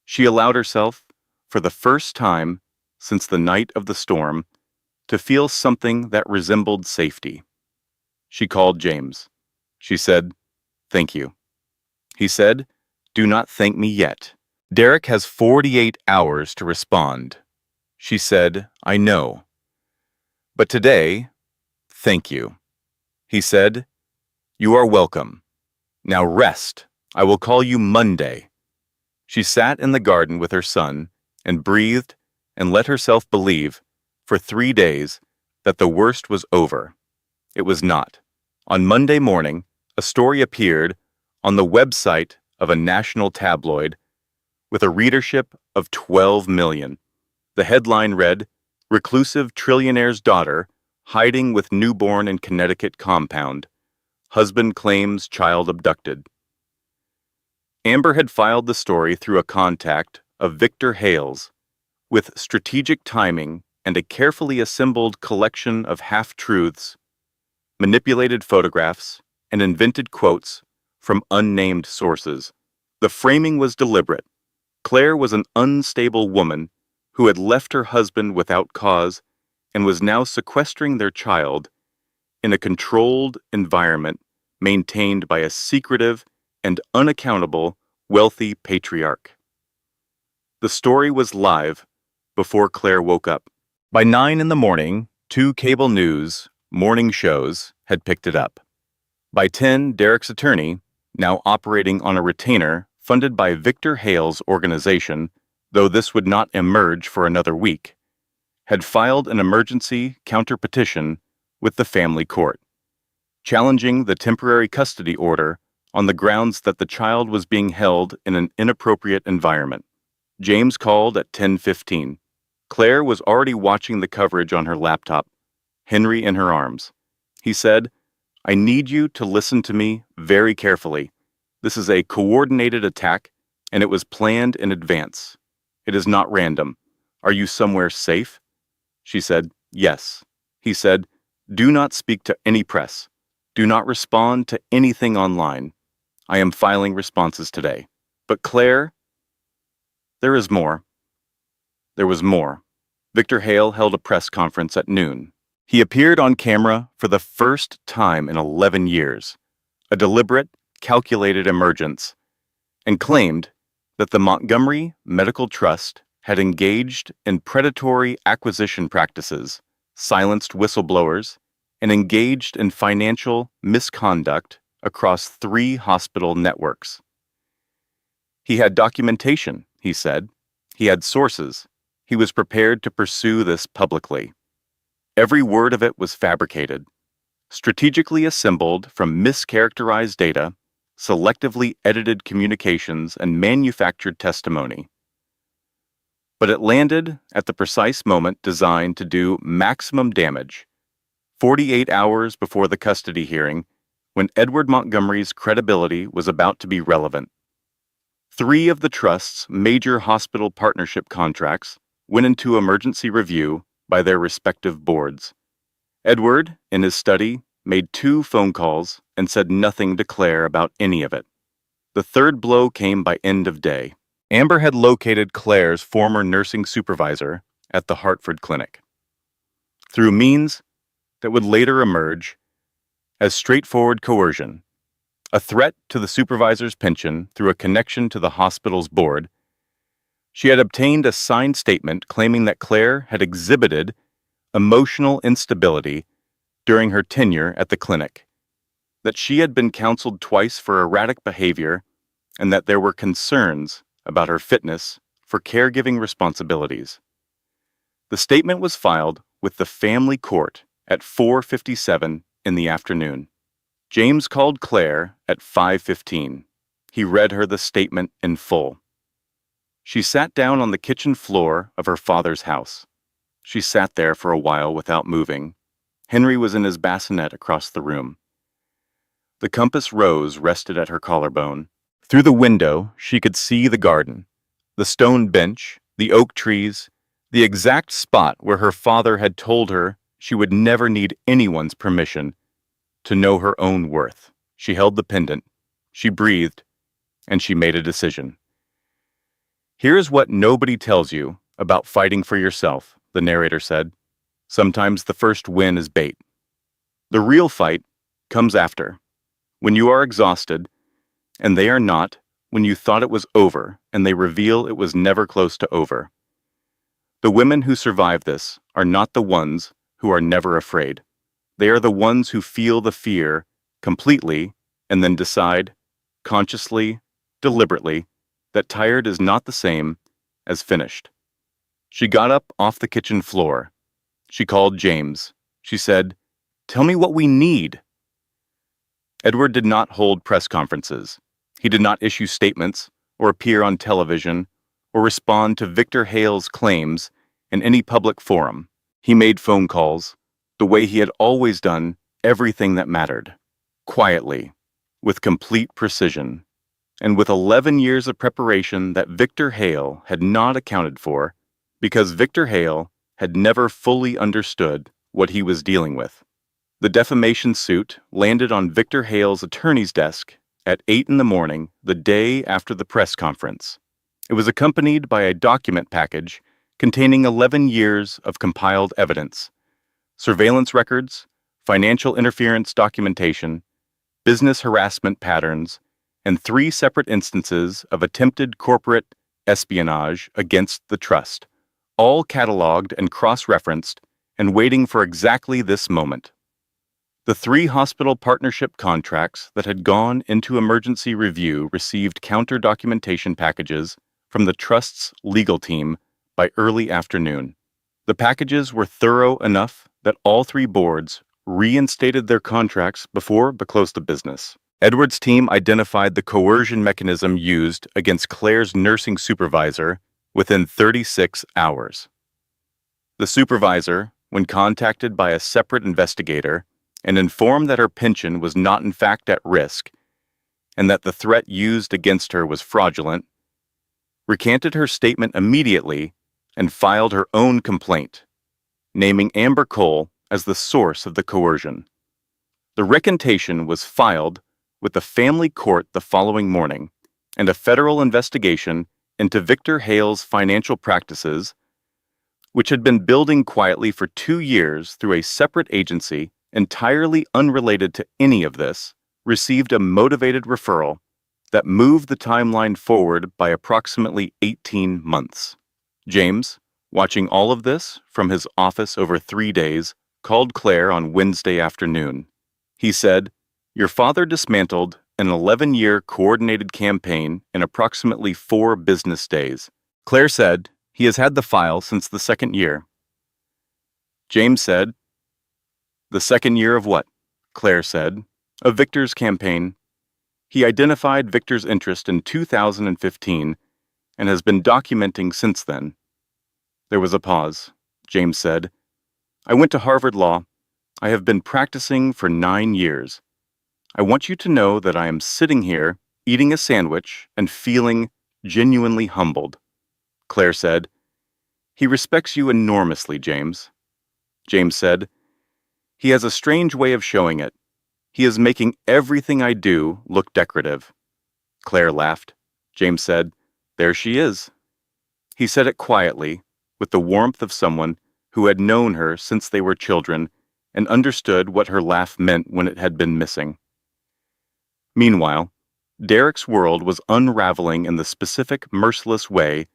She allowed herself, for the first time since the night of the storm, to feel something that resembled safety. She called James. She said, "Thank you." He said, "Do not thank me yet. Derek has 48 hours to respond." She said, "I know. But today, thank you." He said, "You are welcome. Now rest. I will call you Monday." She sat in the garden with her son and breathed and let herself believe, for 3 days, that the worst was over. It was not. On Monday morning, a story appeared on the website of a national tabloid with a readership of 12 million. The headline read, "Reclusive Trillionaire's daughter hiding with newborn in Connecticut compound. Husband claims child abducted." Amber had filed the story through a contact of Victor Hales, with strategic timing and a carefully assembled collection of half-truths, manipulated photographs, and invented quotes from unnamed sources. The framing was deliberate. Claire was an unstable woman who had left her husband without cause and was now sequestering their child in a controlled environment maintained by a secretive and unaccountable wealthy patriarch. The story was live before Claire woke up. By 9 in the morning, 2 cable news morning shows had picked it up. By 10, Derek's attorney, now operating on a retainer funded by Victor Hale's organization, though this would not emerge for another week, had filed an emergency counterpetition with the family court, challenging the temporary custody order on the grounds that the child was being held in an inappropriate environment. James called at 10:15. Claire was already watching the coverage on her laptop, Henry in her arms. He said, "I need you to listen to me very carefully. This is a coordinated attack, and it was planned in advance. It is not random. Are you somewhere safe?" She said, "Yes." He said, "Do not speak to any press. Do not respond to anything online. I am filing responses today. But Claire, there is more." There was more. Victor Hale held a press conference at noon. He appeared on camera for the first time in 11 years, a deliberate, calculated emergence, and claimed that the Montgomery Medical Trust had engaged in predatory acquisition practices, silenced whistleblowers, and engaged in financial misconduct across 3 hospital networks. He had documentation, he said. He had sources. He was prepared to pursue this publicly. Every word of it was fabricated, strategically assembled from mischaracterized data, selectively edited communications, and manufactured testimony. But it landed at the precise moment designed to do maximum damage, 48 hours before the custody hearing, when Edward Montgomery's credibility was about to be relevant. 3 of the Trust's major hospital partnership contracts went into emergency review by their respective boards. Edward, in his study, made 2 phone calls and said nothing to Claire about any of it. The third blow came by end of day. Amber had located Claire's former nursing supervisor at the Hartford clinic. through means that would later emerge as straightforward coercion, a threat to the supervisor's pension through a connection to the hospital's board. She had obtained a signed statement claiming that Claire had exhibited emotional instability during her tenure at the clinic, that she had been counseled twice for erratic behavior, and that there were concerns about her fitness for caregiving responsibilities. The statement was filed with the family court at 4:57 in the afternoon. James called Claire at 5:15. He read her the statement in full. She sat down on the kitchen floor of her father's house. She sat there for a while without moving. Henry was in his bassinet across the room. The compass rose rested at her collarbone. Through the window, she could see the garden, the stone bench, the oak trees, the exact spot where her father had told her she would never need anyone's permission to know her own worth. She held the pendant, she breathed, and she made a decision. Here is what nobody tells you about fighting for yourself, the narrator said. Sometimes the first win is bait. The real fight comes after, when you are exhausted, and they are not, when you thought it was over, and they reveal it was never close to over. The women who survive this are not the ones who are never afraid. They are the ones who feel the fear completely and then decide, consciously, deliberately, that tired is not the same as finished. She got up off the kitchen floor. She called James. She said, "Tell me what we need." Edward did not hold press conferences. He did not issue statements or appear on television or respond to Victor Hale's claims in any public forum. He made phone calls the way he had always done everything that mattered, quietly, with complete precision, and with 11 years of preparation that Victor Hale had not accounted for, because Victor Hale had never fully understood what he was dealing with. The defamation suit landed on Victor Hale's attorney's desk at 8 in the morning, the day after the press conference. It was accompanied by a document package containing 11 years of compiled evidence, surveillance records, financial interference documentation, business harassment patterns, and 3 separate instances of attempted corporate espionage against the trust, all cataloged and cross-referenced and waiting for exactly this moment. The 3 hospital partnership contracts that had gone into emergency review received counter-documentation packages from the trust's legal team by early afternoon. The packages were thorough enough that all 3 boards reinstated their contracts before the close of business. Edward's team identified the coercion mechanism used against Claire's nursing supervisor within 36 hours. The supervisor, when contacted by a separate investigator and informed that her pension was not in fact at risk and that the threat used against her was fraudulent, recanted her statement immediately and filed her own complaint, naming Amber Cole as the source of the coercion. The recantation was filed with the family court the following morning, and a federal investigation into Victor Hale's financial practices, which had been building quietly for 2 years through a separate agency entirely unrelated to any of this, received a motivated referral that moved the timeline forward by approximately 18 months. James, watching all of this from his office over 3 days, called Claire on Wednesday afternoon. He said, "Your father dismantled an 11-year coordinated campaign in approximately 4 business days." Claire said, "He has had the file since the 2nd year." James said, "The 2nd year of what?" Claire said, "Of Victor's campaign. He identified Victor's interest in 2015 and has been documenting since then." There was a pause. James said, "I went to Harvard Law. I have been practicing for 9 years. I want you to know that I am sitting here, eating a sandwich, and feeling genuinely humbled." Claire said, "He respects you enormously, James." James said, "He has a strange way of showing it. He is making everything I do look decorative." Claire laughed. James said, "There she is." He said it quietly, with the warmth of someone who had known her since they were children and understood what her laugh meant when it had been missing. Meanwhile, Derek's world was unraveling in the specific, merciless way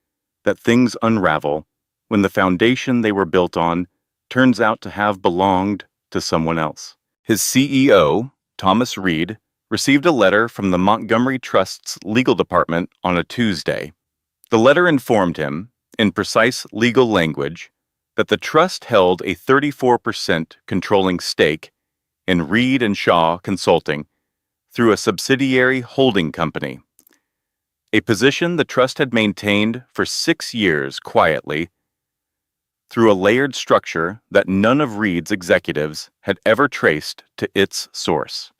that things unravel when the foundation they were built on turns out to have belonged to someone else. His CEO, Thomas Reed, received a letter from the Montgomery Trust's legal department on a Tuesday. The letter informed him, in precise legal language, that the trust held a 34% controlling stake in Reed and Shaw Consulting through a subsidiary holding company, a position the trust had maintained for 6 years quietly through a layered structure that none of Reed's executives had ever traced to its source.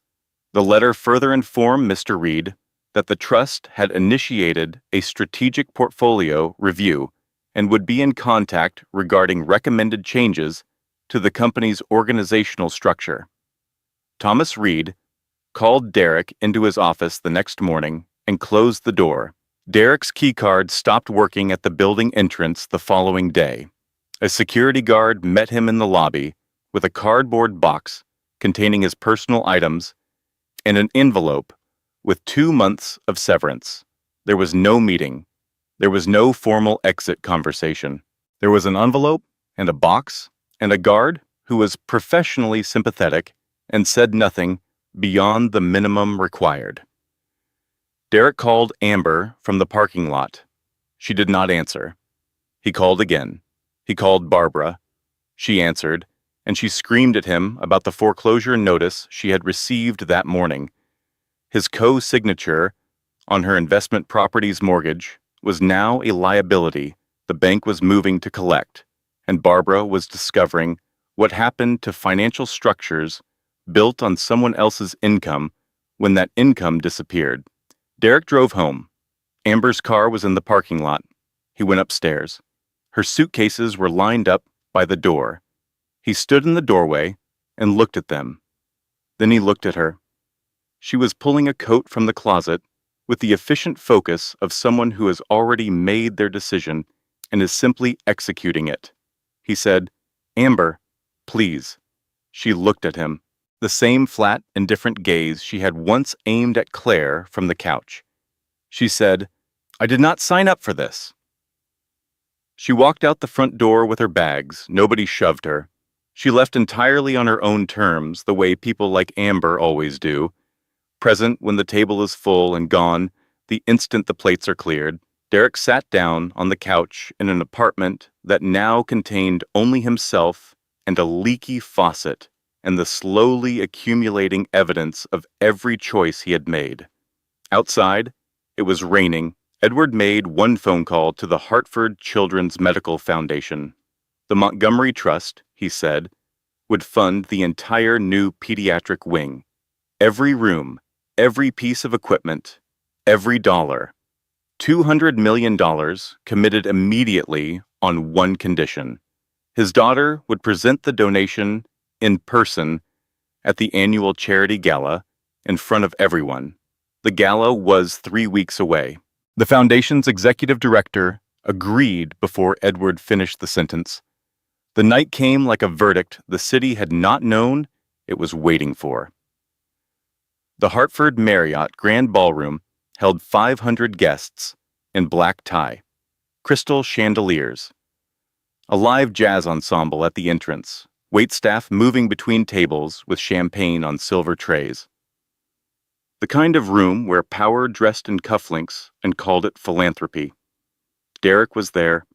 The letter further informed Mr. Reed that the trust had initiated a strategic portfolio review and would be in contact regarding recommended changes to the company's organizational structure. Thomas Reed called Derek into his office the next morning and closed the door. Derek's keycard stopped working at the building entrance the following day. A security guard met him in the lobby with a cardboard box containing his personal items and an envelope with 2 months of severance. There was no meeting. There was no formal exit conversation. There was an envelope and a box and a guard who was professionally sympathetic and said nothing beyond the minimum required. Derek called Amber from the parking lot. She did not answer. He called again. He called Barbara. She answered, and she screamed at him about the foreclosure notice she had received that morning. His co-signature on her investment property's mortgage was now a liability the bank was moving to collect, and Barbara was discovering what happened to financial structures built on someone else's income when that income disappeared. Derek drove home. Amber's car was in the parking lot. He went upstairs. Her suitcases were lined up by the door. He stood in the doorway and looked at them. Then he looked at her. She was pulling a coat from the closet with the efficient focus of someone who has already made their decision and is simply executing it. He said, "Amber, please." She looked at him, the same flat, indifferent gaze she had once aimed at Claire from the couch. She said, "I did not sign up for this." She walked out the front door with her bags. Nobody shoved her. She left entirely on her own terms, the way people like Amber always do. Present when the table is full and gone the instant the plates are cleared. Derek sat down on the couch in an apartment that now contained only himself and a leaky faucet and the slowly accumulating evidence of every choice he had made. Outside, it was raining. Edward made one phone call to the Hartford Children's Medical Foundation. The Montgomery Trust, he said, would fund the entire new pediatric wing. Every room, every piece of equipment, every dollar. $200 million committed immediately on one condition. His daughter would present the donation in person at the annual charity gala in front of everyone. The gala was 3 weeks away. The foundation's executive director agreed before Edward finished the sentence. The night came like a verdict the city had not known it was waiting for. The Hartford Marriott Grand Ballroom held 500 guests in black tie, crystal chandeliers, a live jazz ensemble at the entrance, waitstaff moving between tables with champagne on silver trays. The kind of room where power dressed in cufflinks and called it philanthropy. Derek was there.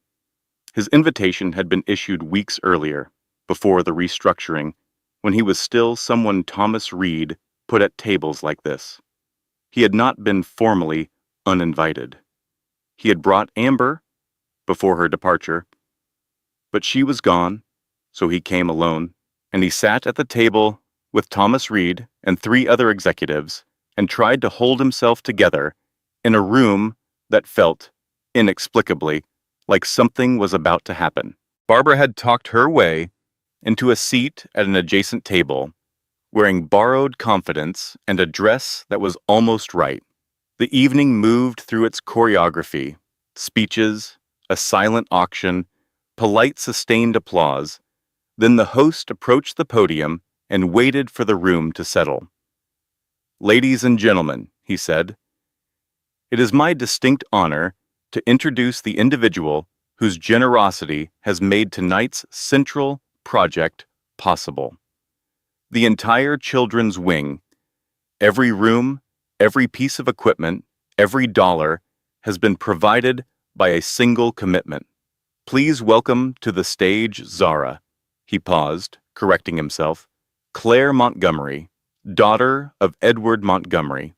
His invitation had been issued weeks earlier, before the restructuring, when he was still someone Thomas Reed put at tables like this. He had not been formally uninvited. He had brought Amber before her departure, but she was gone, so he came alone, and he sat at the table with Thomas Reed and 3 other executives and tried to hold himself together in a room that felt, inexplicably, like something was about to happen. Barbara had talked her way into a seat at an adjacent table, wearing borrowed confidence and a dress that was almost right. The evening moved through its choreography, speeches, a silent auction, polite, sustained applause. Then the host approached the podium and waited for the room to settle. "Ladies and gentlemen," he said, "it is my distinct honor to introduce the individual whose generosity has made tonight's central project possible. The entire children's wing, every room, every piece of equipment, every dollar has been provided by a single commitment. Please welcome to the stage Zara." He paused, correcting himself. "Claire Montgomery, daughter of Edward Montgomery,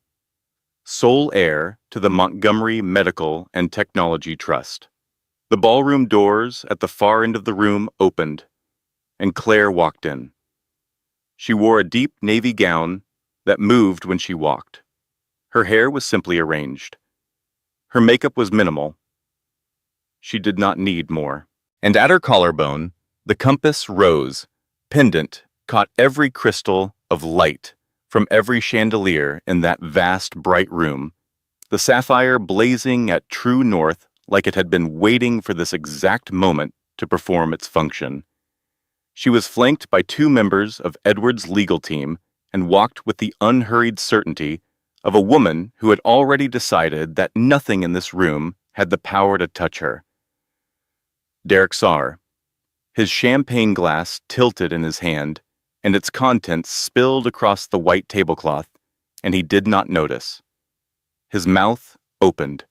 sole heir to the Montgomery Medical and Technology Trust." The ballroom doors at the far end of the room opened, and Claire walked in. She wore a deep navy gown that moved when she walked. Her hair was simply arranged. Her makeup was minimal. She did not need more. And at her collarbone, the compass rose, pendant, caught every crystal of light from every chandelier in that vast, bright room, the sapphire blazing at true north like it had been waiting for this exact moment to perform its function. She was flanked by 2 members of Edward's legal team and walked with the unhurried certainty of a woman who had already decided that nothing in this room had the power to touch her. Derek saw her. His champagne glass tilted in his hand, and its contents spilled across the white tablecloth, and he did not notice. His mouth opened.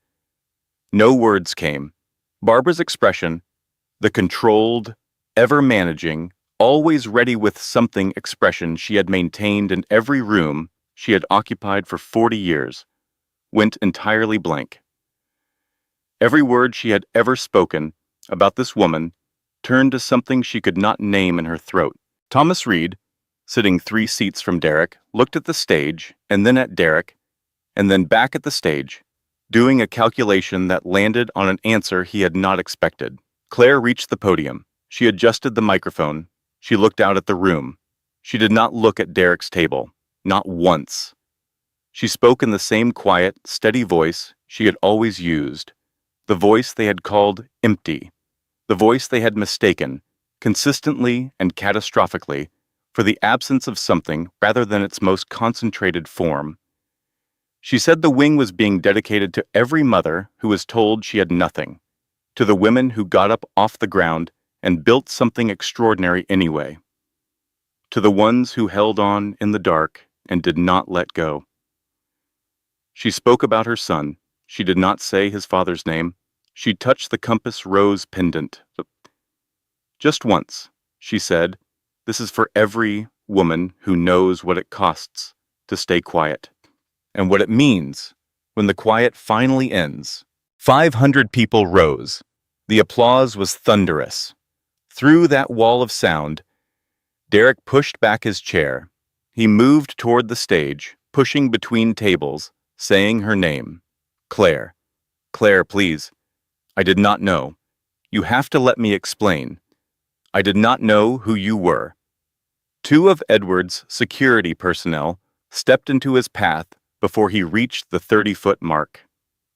No words came. Barbara's expression, the controlled, ever-managing, always ready with something expression she had maintained in every room she had occupied for 40 years, went entirely blank. Every word she had ever spoken about this woman turned to something she could not name in her throat. Thomas Reed, sitting 3 seats from Derek, looked at the stage, and then at Derek, and then back at the stage, doing a calculation that landed on an answer he had not expected. Claire reached the podium. She adjusted the microphone. She looked out at the room. She did not look at Derek's table, not once. She spoke in the same quiet, steady voice she had always used, the voice they had called empty, the voice they had mistaken, consistently and catastrophically, for the absence of something rather than its most concentrated form. She said the wing was being dedicated to every mother who was told she had nothing, to the women who got up off the ground and built something extraordinary anyway, to the ones who held on in the dark and did not let go. She spoke about her son. She did not say his father's name. She touched the compass rose pendant. Just once, she said, "This is for every woman who knows what it costs to stay quiet, and what it means when the quiet finally ends." 500 people rose. The applause was thunderous. Through that wall of sound, Derek pushed back his chair. He moved toward the stage, pushing between tables, saying her name. "Claire. Claire, please. I did not know. You have to let me explain. I did not know who you were." 2 of Edward's security personnel stepped into his path before he reached the 30-foot mark.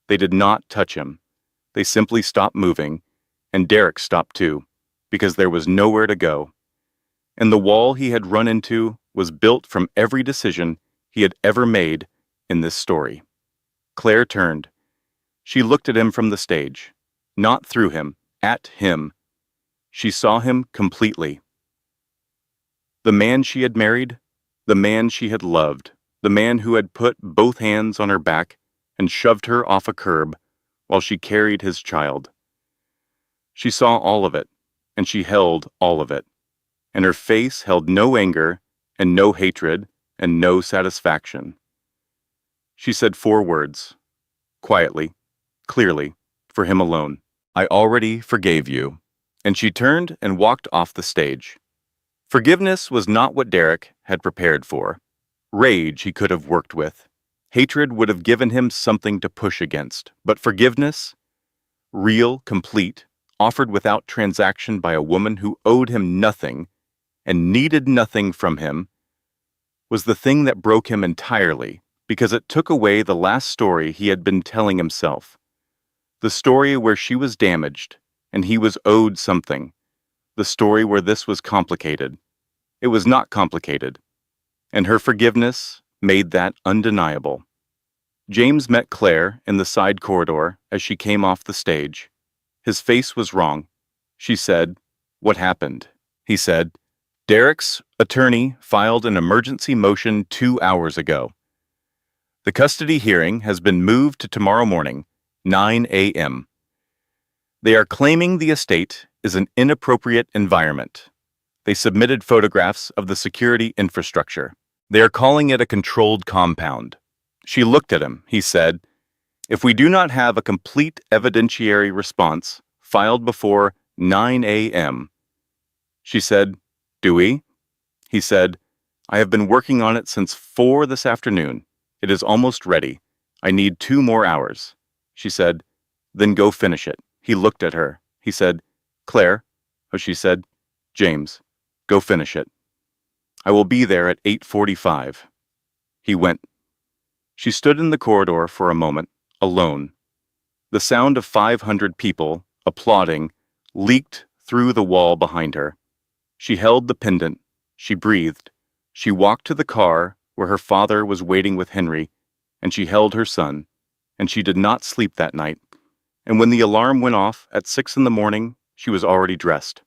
They did not touch him. They simply stopped moving, and Derek stopped too, because there was nowhere to go. And the wall he had run into was built from every decision he had ever made in this story. Claire turned. She looked at him from the stage, not through him, at him. She saw him completely. The man she had married, the man she had loved, the man who had put both hands on her back and shoved her off a curb while she carried his child. She saw all of it, and she held all of it, and her face held no anger and no hatred and no satisfaction. She said 4 words, quietly, clearly, for him alone. "I already forgave you." And she turned and walked off the stage. Forgiveness was not what Derek had prepared for. Rage he could have worked with. Hatred would have given him something to push against. But forgiveness, real, complete, offered without transaction by a woman who owed him nothing and needed nothing from him, was the thing that broke him entirely, because it took away the last story he had been telling himself. The story where she was damaged, and he was owed something. The story where this was complicated. It was not complicated, and her forgiveness made that undeniable. James met Claire in the side corridor as she came off the stage. His face was wrong. She said, "What happened?" He said, "Derek's attorney filed an emergency motion 2 hours ago. The custody hearing has been moved to tomorrow morning, 9 a.m. They are claiming the estate is an inappropriate environment. They submitted photographs of the security infrastructure. They are calling it a controlled compound." She looked at him. He said, "If we do not have a complete evidentiary response filed before 9 a.m. She said, "Do we?" He said, "I have been working on it since 4 this afternoon. It is almost ready. I need 2 more hours." She said, "Then go finish it." He looked at her. He said, "Claire," she said, "James, go finish it. I will be there at 8:45. He went. She stood in the corridor for a moment, alone. The sound of 500 people, applauding, leaked through the wall behind her. She held the pendant. She breathed. She walked to the car where her father was waiting with Henry, and she held her son, and she did not sleep that night. And when the alarm went off at 6 in the morning, she was already dressed.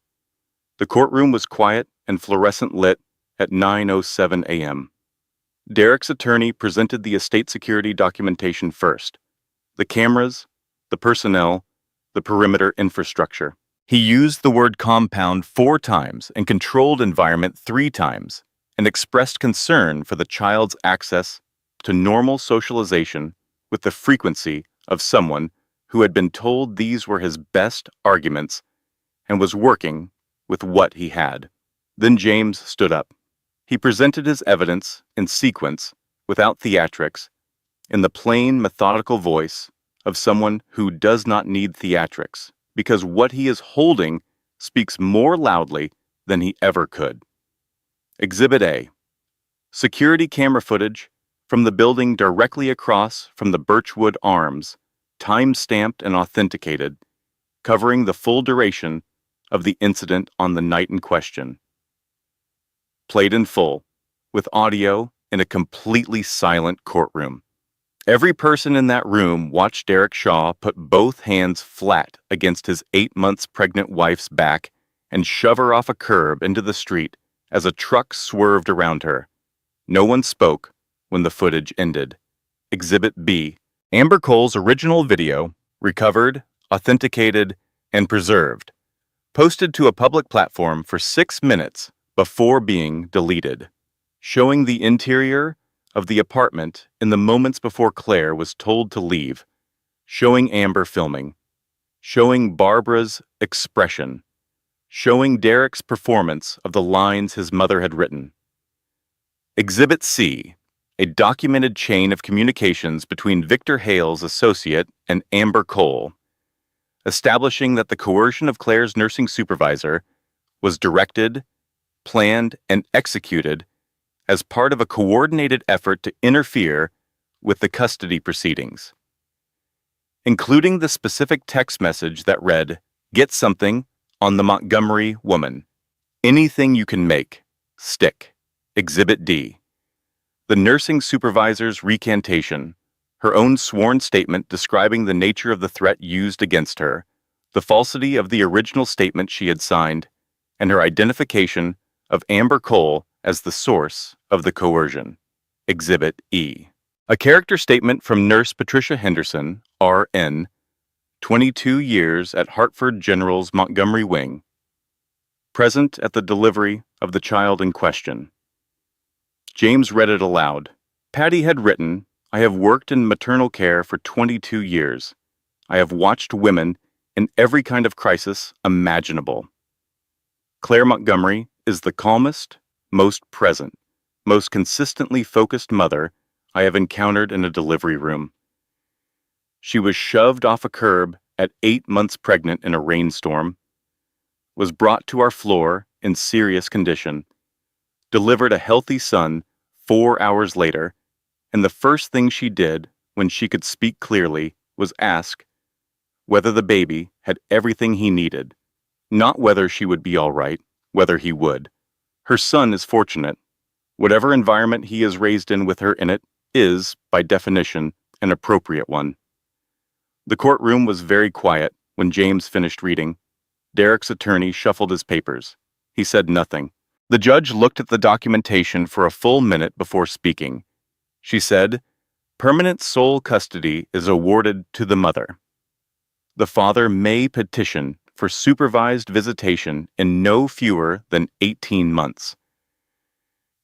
The courtroom was quiet and fluorescent lit at 9:07 a.m. Derek's attorney presented the estate security documentation first. The cameras, the personnel, the perimeter infrastructure. He used the word compound 4 times and controlled environment 3 times, and expressed concern for the child's access to normal socialization with the frequency of someone who had been told these were his best arguments and was working with what he had. Then James stood up. He presented his evidence in sequence, without theatrics, in the plain, methodical voice of someone who does not need theatrics, because what he is holding speaks more loudly than he ever could. Exhibit A. Security camera footage from the building directly across from the Birchwood Arms, time-stamped and authenticated, covering the full duration of the incident on the night in question. Played in full, with audio in a completely silent courtroom. Every person in that room watched Derek Shaw put both hands flat against his 8 months pregnant wife's back and shove her off a curb into the street as a truck swerved around her. No one spoke when the footage ended. Exhibit B. Amber Cole's original video, recovered, authenticated, and preserved, posted to a public platform for 6 minutes before being deleted, showing the interior of the apartment in the moments before Claire was told to leave, showing Amber filming, showing Barbara's expression, showing Derek's performance of the lines his mother had written. Exhibit C, a documented chain of communications between Victor Hale's associate and Amber Cole, establishing that the coercion of Claire's nursing supervisor was directed, planned, and executed as part of a coordinated effort to interfere with the custody proceedings, including the specific text message that read, "Get something on the Montgomery woman. Anything you can make. Stick." Exhibit D. The nursing supervisor's recantation, her own sworn statement describing the nature of the threat used against her, the falsity of the original statement she had signed, and her identification of Amber Cole as the source of the coercion. Exhibit E. A character statement from Nurse Patricia Henderson, RN, 22 years at Hartford General's Montgomery Wing, present at the delivery of the child in question. James read it aloud. Patty had written, "I have worked in maternal care for 22 years. I have watched women in every kind of crisis imaginable. Claire Montgomery is the calmest, most present, most consistently focused mother I have encountered in a delivery room. She was shoved off a curb at 8 months pregnant in a rainstorm, was brought to our floor in serious condition, delivered a healthy son 4 hours later, and the first thing she did when she could speak clearly was ask, whether the baby had everything he needed, not whether she would be all right, whether he would. Her son is fortunate. Whatever environment he is raised in with her in it is, by definition, an appropriate one. The courtroom was very quiet when James finished reading. Derek's attorney shuffled his papers. He said nothing. The judge looked at the documentation for a full minute before speaking. She said, "Permanent sole custody is awarded to the mother. The father may petition for supervised visitation in no fewer than 18 months,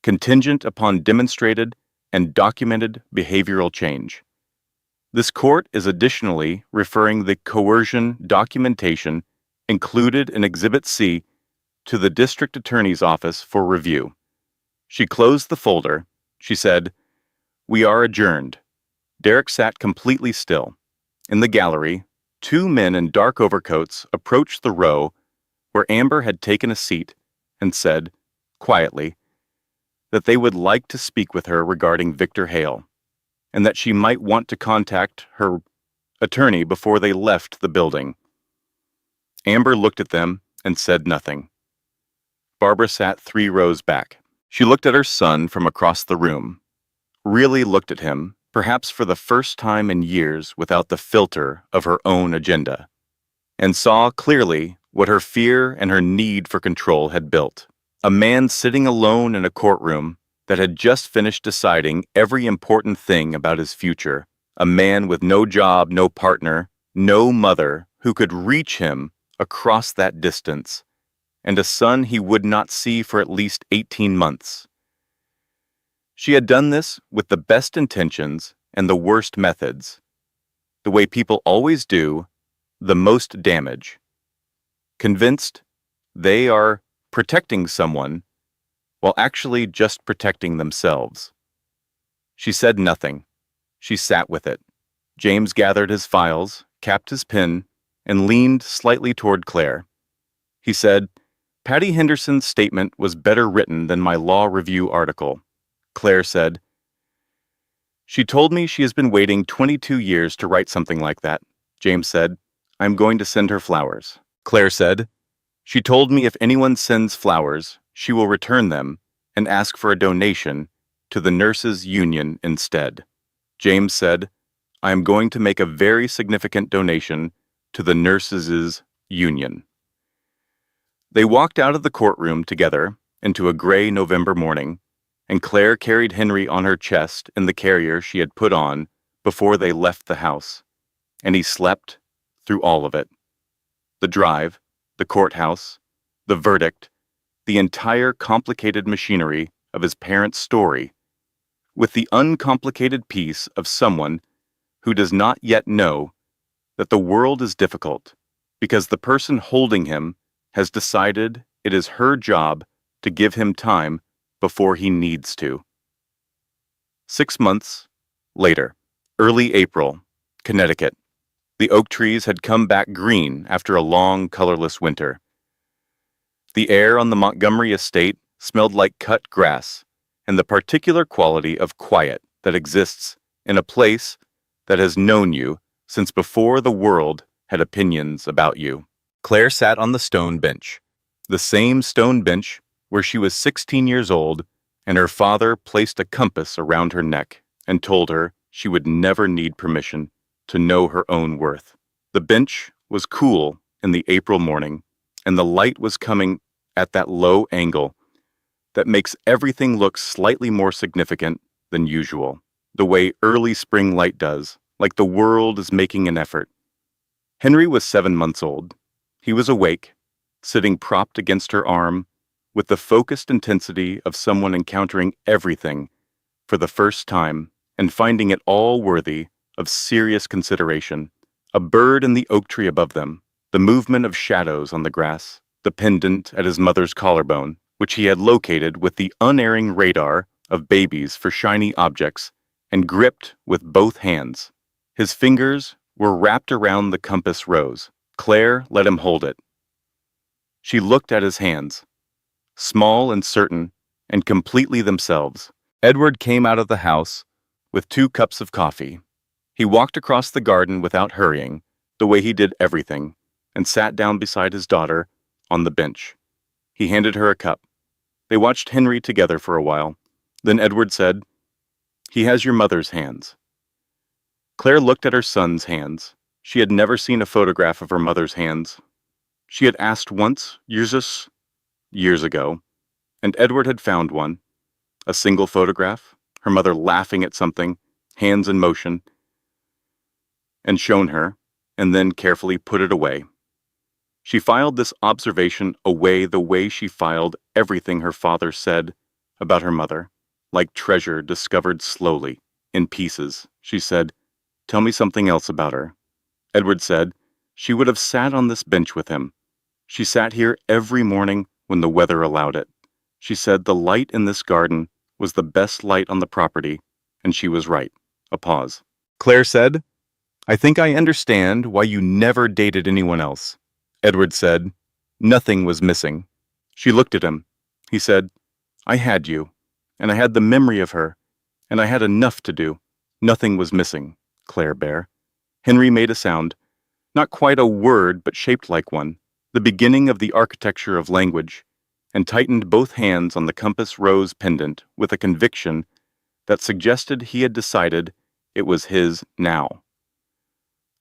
contingent upon demonstrated and documented behavioral change. This court is additionally referring the coercion documentation included in Exhibit C to the district attorney's office for review." She closed the folder. She said, "We are adjourned." Derek sat completely still. In the gallery, two men in dark overcoats approached the row where Amber had taken a seat and said, quietly, that they would like to speak with her regarding Victor Hale, and that she might want to contact her attorney before they left the building. Amber looked at them and said nothing. Barbara sat 3 rows back. She looked at her son from across the room, really looked at him, perhaps for the first time in years without the filter of her own agenda, and saw clearly what her fear and her need for control had built. A man sitting alone in a courtroom that had just finished deciding every important thing about his future. A man with no job, no partner, no mother who could reach him across that distance, and a son he would not see for at least 18 months. She had done this with the best intentions and the worst methods, the way people always do, the most damage. Convinced they are protecting someone while actually just protecting themselves. She said nothing. She sat with it. James gathered his files, capped his pen, and leaned slightly toward Claire. He said, "Patty Henderson's statement was better written than my law review article." Claire said, "She told me she has been waiting 22 years to write something like that." James said, "I'm going to send her flowers." Claire said, "She told me if anyone sends flowers, she will return them and ask for a donation to the nurses' union instead." James said, "I am going to make a very significant donation to the nurses' union." They walked out of the courtroom together into a gray November morning, and Claire carried Henry on her chest in the carrier she had put on before they left the house, and he slept through all of it. The drive, the courthouse, the verdict, the entire complicated machinery of his parents' story, with the uncomplicated piece of someone who does not yet know that the world is difficult because the person holding him has decided it is her job to give him time before he needs to. 6 months later, early April, Connecticut. The oak trees had come back green after a long, colorless winter. The air on the Montgomery estate smelled like cut grass and the particular quality of quiet that exists in a place that has known you since before the world had opinions about you. Claire sat on the stone bench, the same stone bench where she was 16 years old and her father placed a compass around her neck and told her she would never need permission to know her own worth. The bench was cool in the April morning, and the light was coming at that low angle that makes everything look slightly more significant than usual, the way early spring light does, like the world is making an effort. Henry was 7 months old. He was awake, sitting propped against her arm, with the focused intensity of someone encountering everything for the first time and finding it all worthy of serious consideration. A bird in the oak tree above them, the movement of shadows on the grass, the pendant at his mother's collarbone, which he had located with the unerring radar of babies for shiny objects and gripped with both hands. His fingers were wrapped around the compass rose. Claire let him hold it. She looked at his hands, small and certain and completely themselves. Edward came out of the house with 2 cups of coffee. He walked across the garden without hurrying, the way he did everything, and sat down beside his daughter on the bench. He handed her a cup. They watched Henry together for a while. Then Edward said, "He has your mother's hands." Claire looked at her son's hands. She had never seen a photograph of her mother's hands. She had asked once, years ago, and Edward had found one. A single photograph, her mother laughing at something, hands in motion, and shown her, and then carefully put it away. She filed this observation away the way she filed everything her father said about her mother, like treasure discovered slowly, in pieces. She said, "Tell me something else about her." Edward said, "She would have sat on this bench with him. She sat here every morning when the weather allowed it. She said the light in this garden was the best light on the property, and she was right." A pause. Claire said, "I think I understand why you never dated anyone else." Edward said, "Nothing was missing." She looked at him. He said, "I had you, and I had the memory of her, and I had enough to do. Nothing was missing, Claire Bear." Henry made a sound, not quite a word but shaped like one, the beginning of the architecture of language, and tightened both hands on the compass rose pendant with a conviction that suggested he had decided it was his now.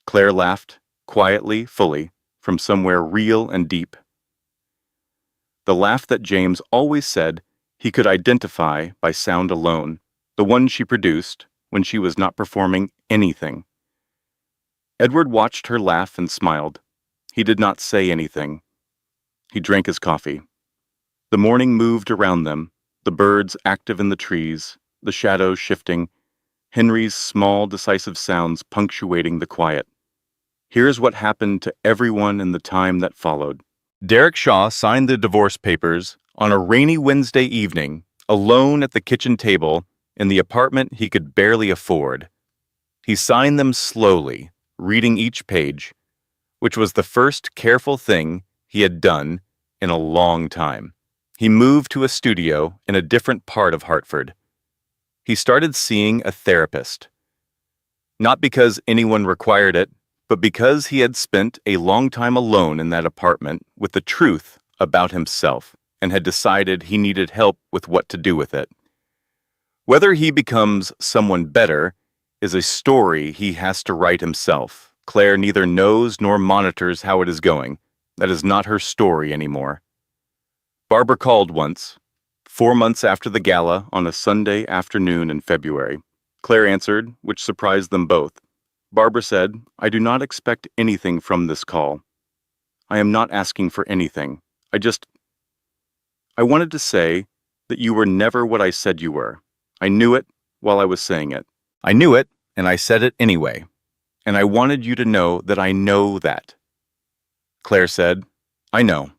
Claire laughed, quietly, fully, from somewhere real and deep. The laugh that James always said he could identify by sound alone, the one she produced when she was not performing anything. Edward watched her laugh and smiled. He did not say anything. He drank his coffee. The morning moved around them, the birds active in the trees, the shadows shifting, Henry's small, decisive sounds punctuating the quiet. Here's what happened to everyone in the time that followed. Derek Shaw signed the divorce papers on a rainy Wednesday evening, alone at the kitchen table in the apartment he could barely afford. He signed them slowly, reading each page, which was the first careful thing he had done in a long time. He moved to a studio in a different part of Hartford. He started seeing a therapist. Not because anyone required it, but because he had spent a long time alone in that apartment with the truth about himself and had decided he needed help with what to do with it. Whether he becomes someone better is a story he has to write himself. Claire neither knows nor monitors how it is going. That is not her story anymore. Barbara called once, 4 months after the gala on a Sunday afternoon in February. Claire answered, which surprised them both. Barbara said, "I do not expect anything from this call. I am not asking for anything. I wanted to say that you were never what I said you were. I knew it while I was saying it. I knew it, and I said it anyway. And I wanted you to know that I know that." Claire said, "I know."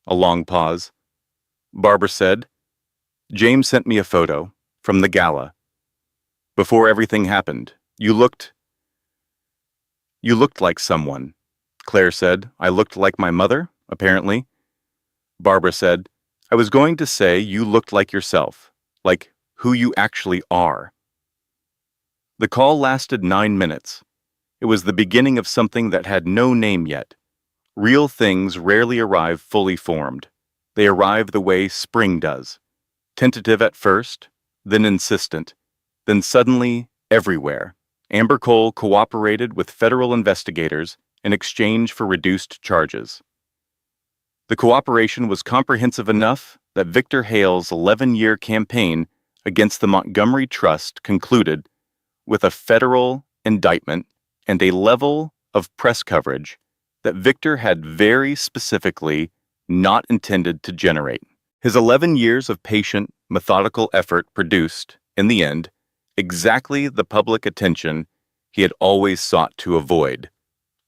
A long pause. Barbara said, "James sent me a photo from the gala. Before everything happened, you looked like someone." Claire said, "I looked like my mother, apparently." Barbara said, "I was going to say you looked like yourself, like who you actually are." The call lasted 9 minutes. It was the beginning of something that had no name yet. Real things rarely arrive fully formed. They arrive the way spring does. Tentative at first, then insistent, then suddenly everywhere. Amber Cole cooperated with federal investigators in exchange for reduced charges. The cooperation was comprehensive enough that Victor Hale's 11-year campaign against the Montgomery Trust concluded with a federal indictment and a level of press coverage that Victor had very specifically not intended to generate. His 11 years of patient, methodical effort produced, in the end, exactly the public attention he had always sought to avoid.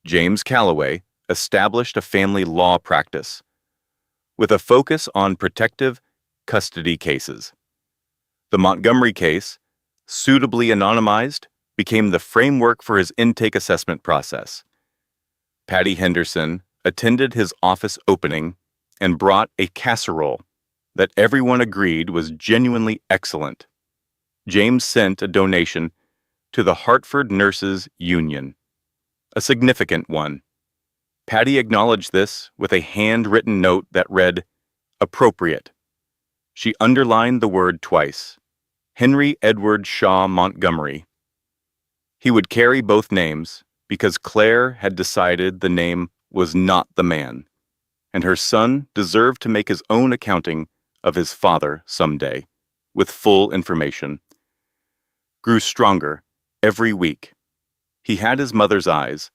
James Calloway established a family law practice with a focus on protective custody cases. The Montgomery case, suitably anonymized, became the framework for his intake assessment process. Patty Henderson attended his office opening and brought a casserole that everyone agreed was genuinely excellent. James sent a donation to the Hartford Nurses Union, a significant one. Patty acknowledged this with a handwritten note that read, "Appropriate." She underlined the word twice. Henry Edward Shaw Montgomery. He would carry both names because Claire had decided the name was not the man, and her son deserved to make his own accounting of his father someday, with full information. Grew stronger every week. He had his mother's eyes.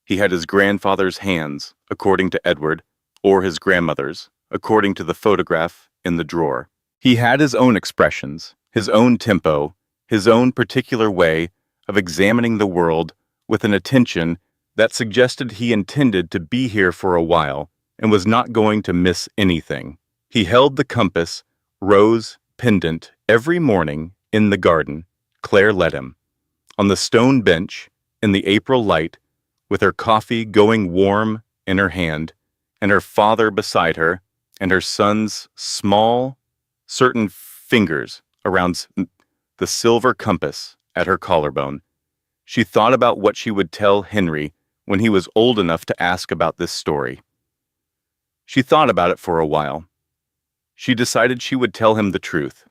He had his grandfather's hands, according to Edward, or his grandmother's, according to the photograph in the drawer. He had his own expressions, his own tempo, his own particular way of examining the world with an attention that suggested he intended to be here for a while and was not going to miss anything. He held the compass, rose, pendant, every morning in the garden. Claire let him. On the stone bench, in the April light, with her coffee going warm in her hand, and her father beside her, and her son's small, certain fingers around the silver compass at her collarbone, she thought about what she would tell Henry when he was old enough to ask about this story. She thought about it for a while. She decided she would tell him the truth,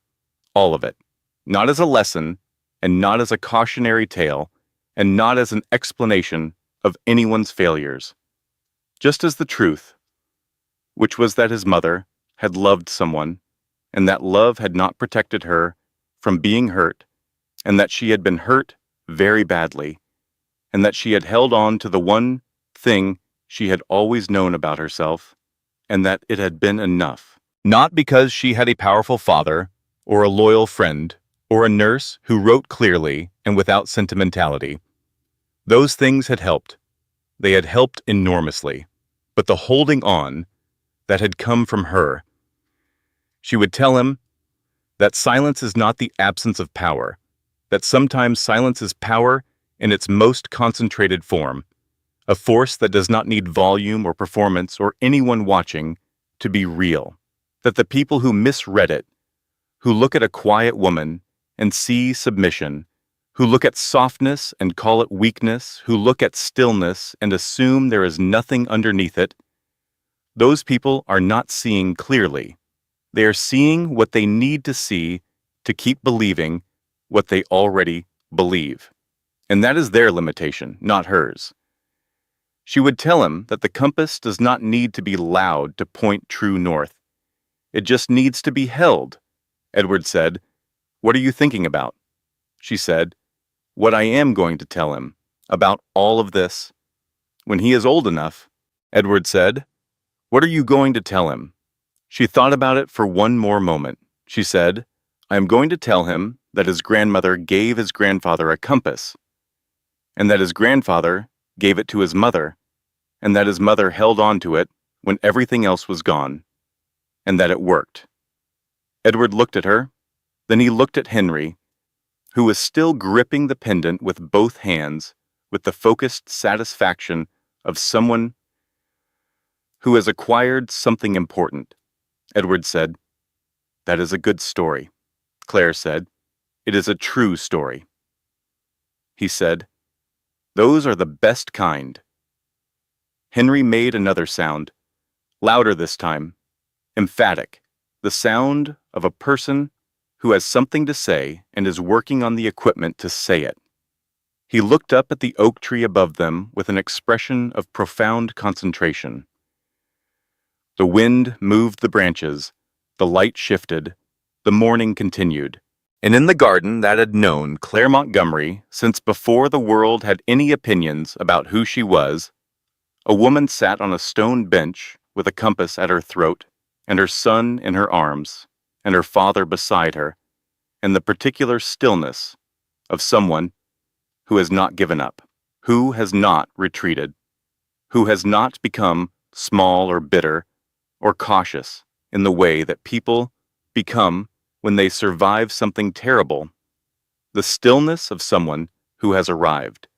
all of it, not as a lesson, and not as a cautionary tale, and not as an explanation of anyone's failures, just as the truth, which was that his mother had loved someone, and that love had not protected her from being hurt, and that she had been hurt very badly, and that she had held on to the one thing she had always known about herself, and that it had been enough. Not because she had a powerful father, or a loyal friend, or a nurse who wrote clearly and without sentimentality. Those things had helped. They had helped enormously. But the holding on that had come from her. She would tell him that silence is not the absence of power, that sometimes silence is power in its most concentrated form, a force that does not need volume or performance or anyone watching to be real, that the people who misread it, who look at a quiet woman and see submission, who look at softness and call it weakness, who look at stillness and assume there is nothing underneath it, those people are not seeing clearly. They are seeing what they need to see to keep believing what they already believe. And that is their limitation, not hers. She would tell him that the compass does not need to be loud to point true north. It just needs to be held. Edward said, "What are you thinking about?" She said, "What I am going to tell him, about all of this. When he is old enough." Edward said, "What are you going to tell him?" She thought about it for one more moment. She said, "I am going to tell him that his grandmother gave his grandfather a compass, and that his grandfather gave it to his mother, and that his mother held on to it when everything else was gone, and that it worked." Edward looked at her, then he looked at Henry, who was still gripping the pendant with both hands with the focused satisfaction of someone who has acquired something important. Edward said, "That is a good story." Claire said, "It is a true story." He said, "Those are the best kind." Henry made another sound, louder this time, emphatic, the sound of a person who has something to say and is working on the equipment to say it. He looked up at the oak tree above them with an expression of profound concentration. The wind moved the branches, the light shifted, the morning continued. And in the garden that had known Claire Montgomery since before the world had any opinions about who she was, a woman sat on a stone bench with a compass at her throat, and her son in her arms, and her father beside her, and the particular stillness of someone who has not given up, who has not retreated, who has not become small or bitter or cautious in the way that people become when they survive something terrible, the stillness of someone who has arrived.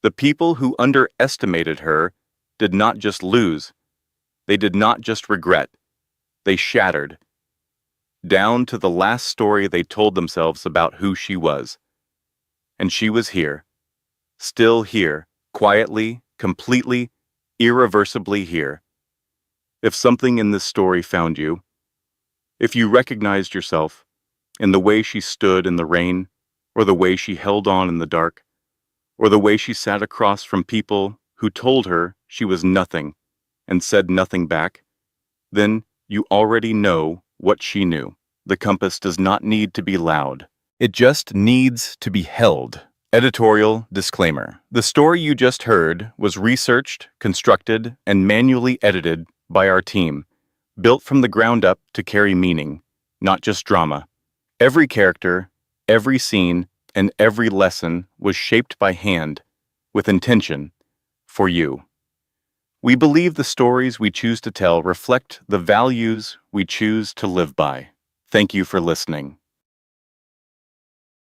The people who underestimated her did not just lose, they did not just regret, they shattered, down to the last story they told themselves about who she was. And she was here, still here, quietly, completely, irreversibly here. If something in this story found you, if you recognized yourself in the way she stood in the rain, or the way she held on in the dark, or the way she sat across from people who told her she was nothing and said nothing back, then you already know what she knew. The compass does not need to be loud. It just needs to be held. Editorial disclaimer. The story you just heard was researched, constructed, and manually edited by our team, built from the ground up to carry meaning, not just drama. Every character, every scene, and every lesson was shaped by hand, with intention, for you. We believe the stories we choose to tell reflect the values we choose to live by. Thank you for listening.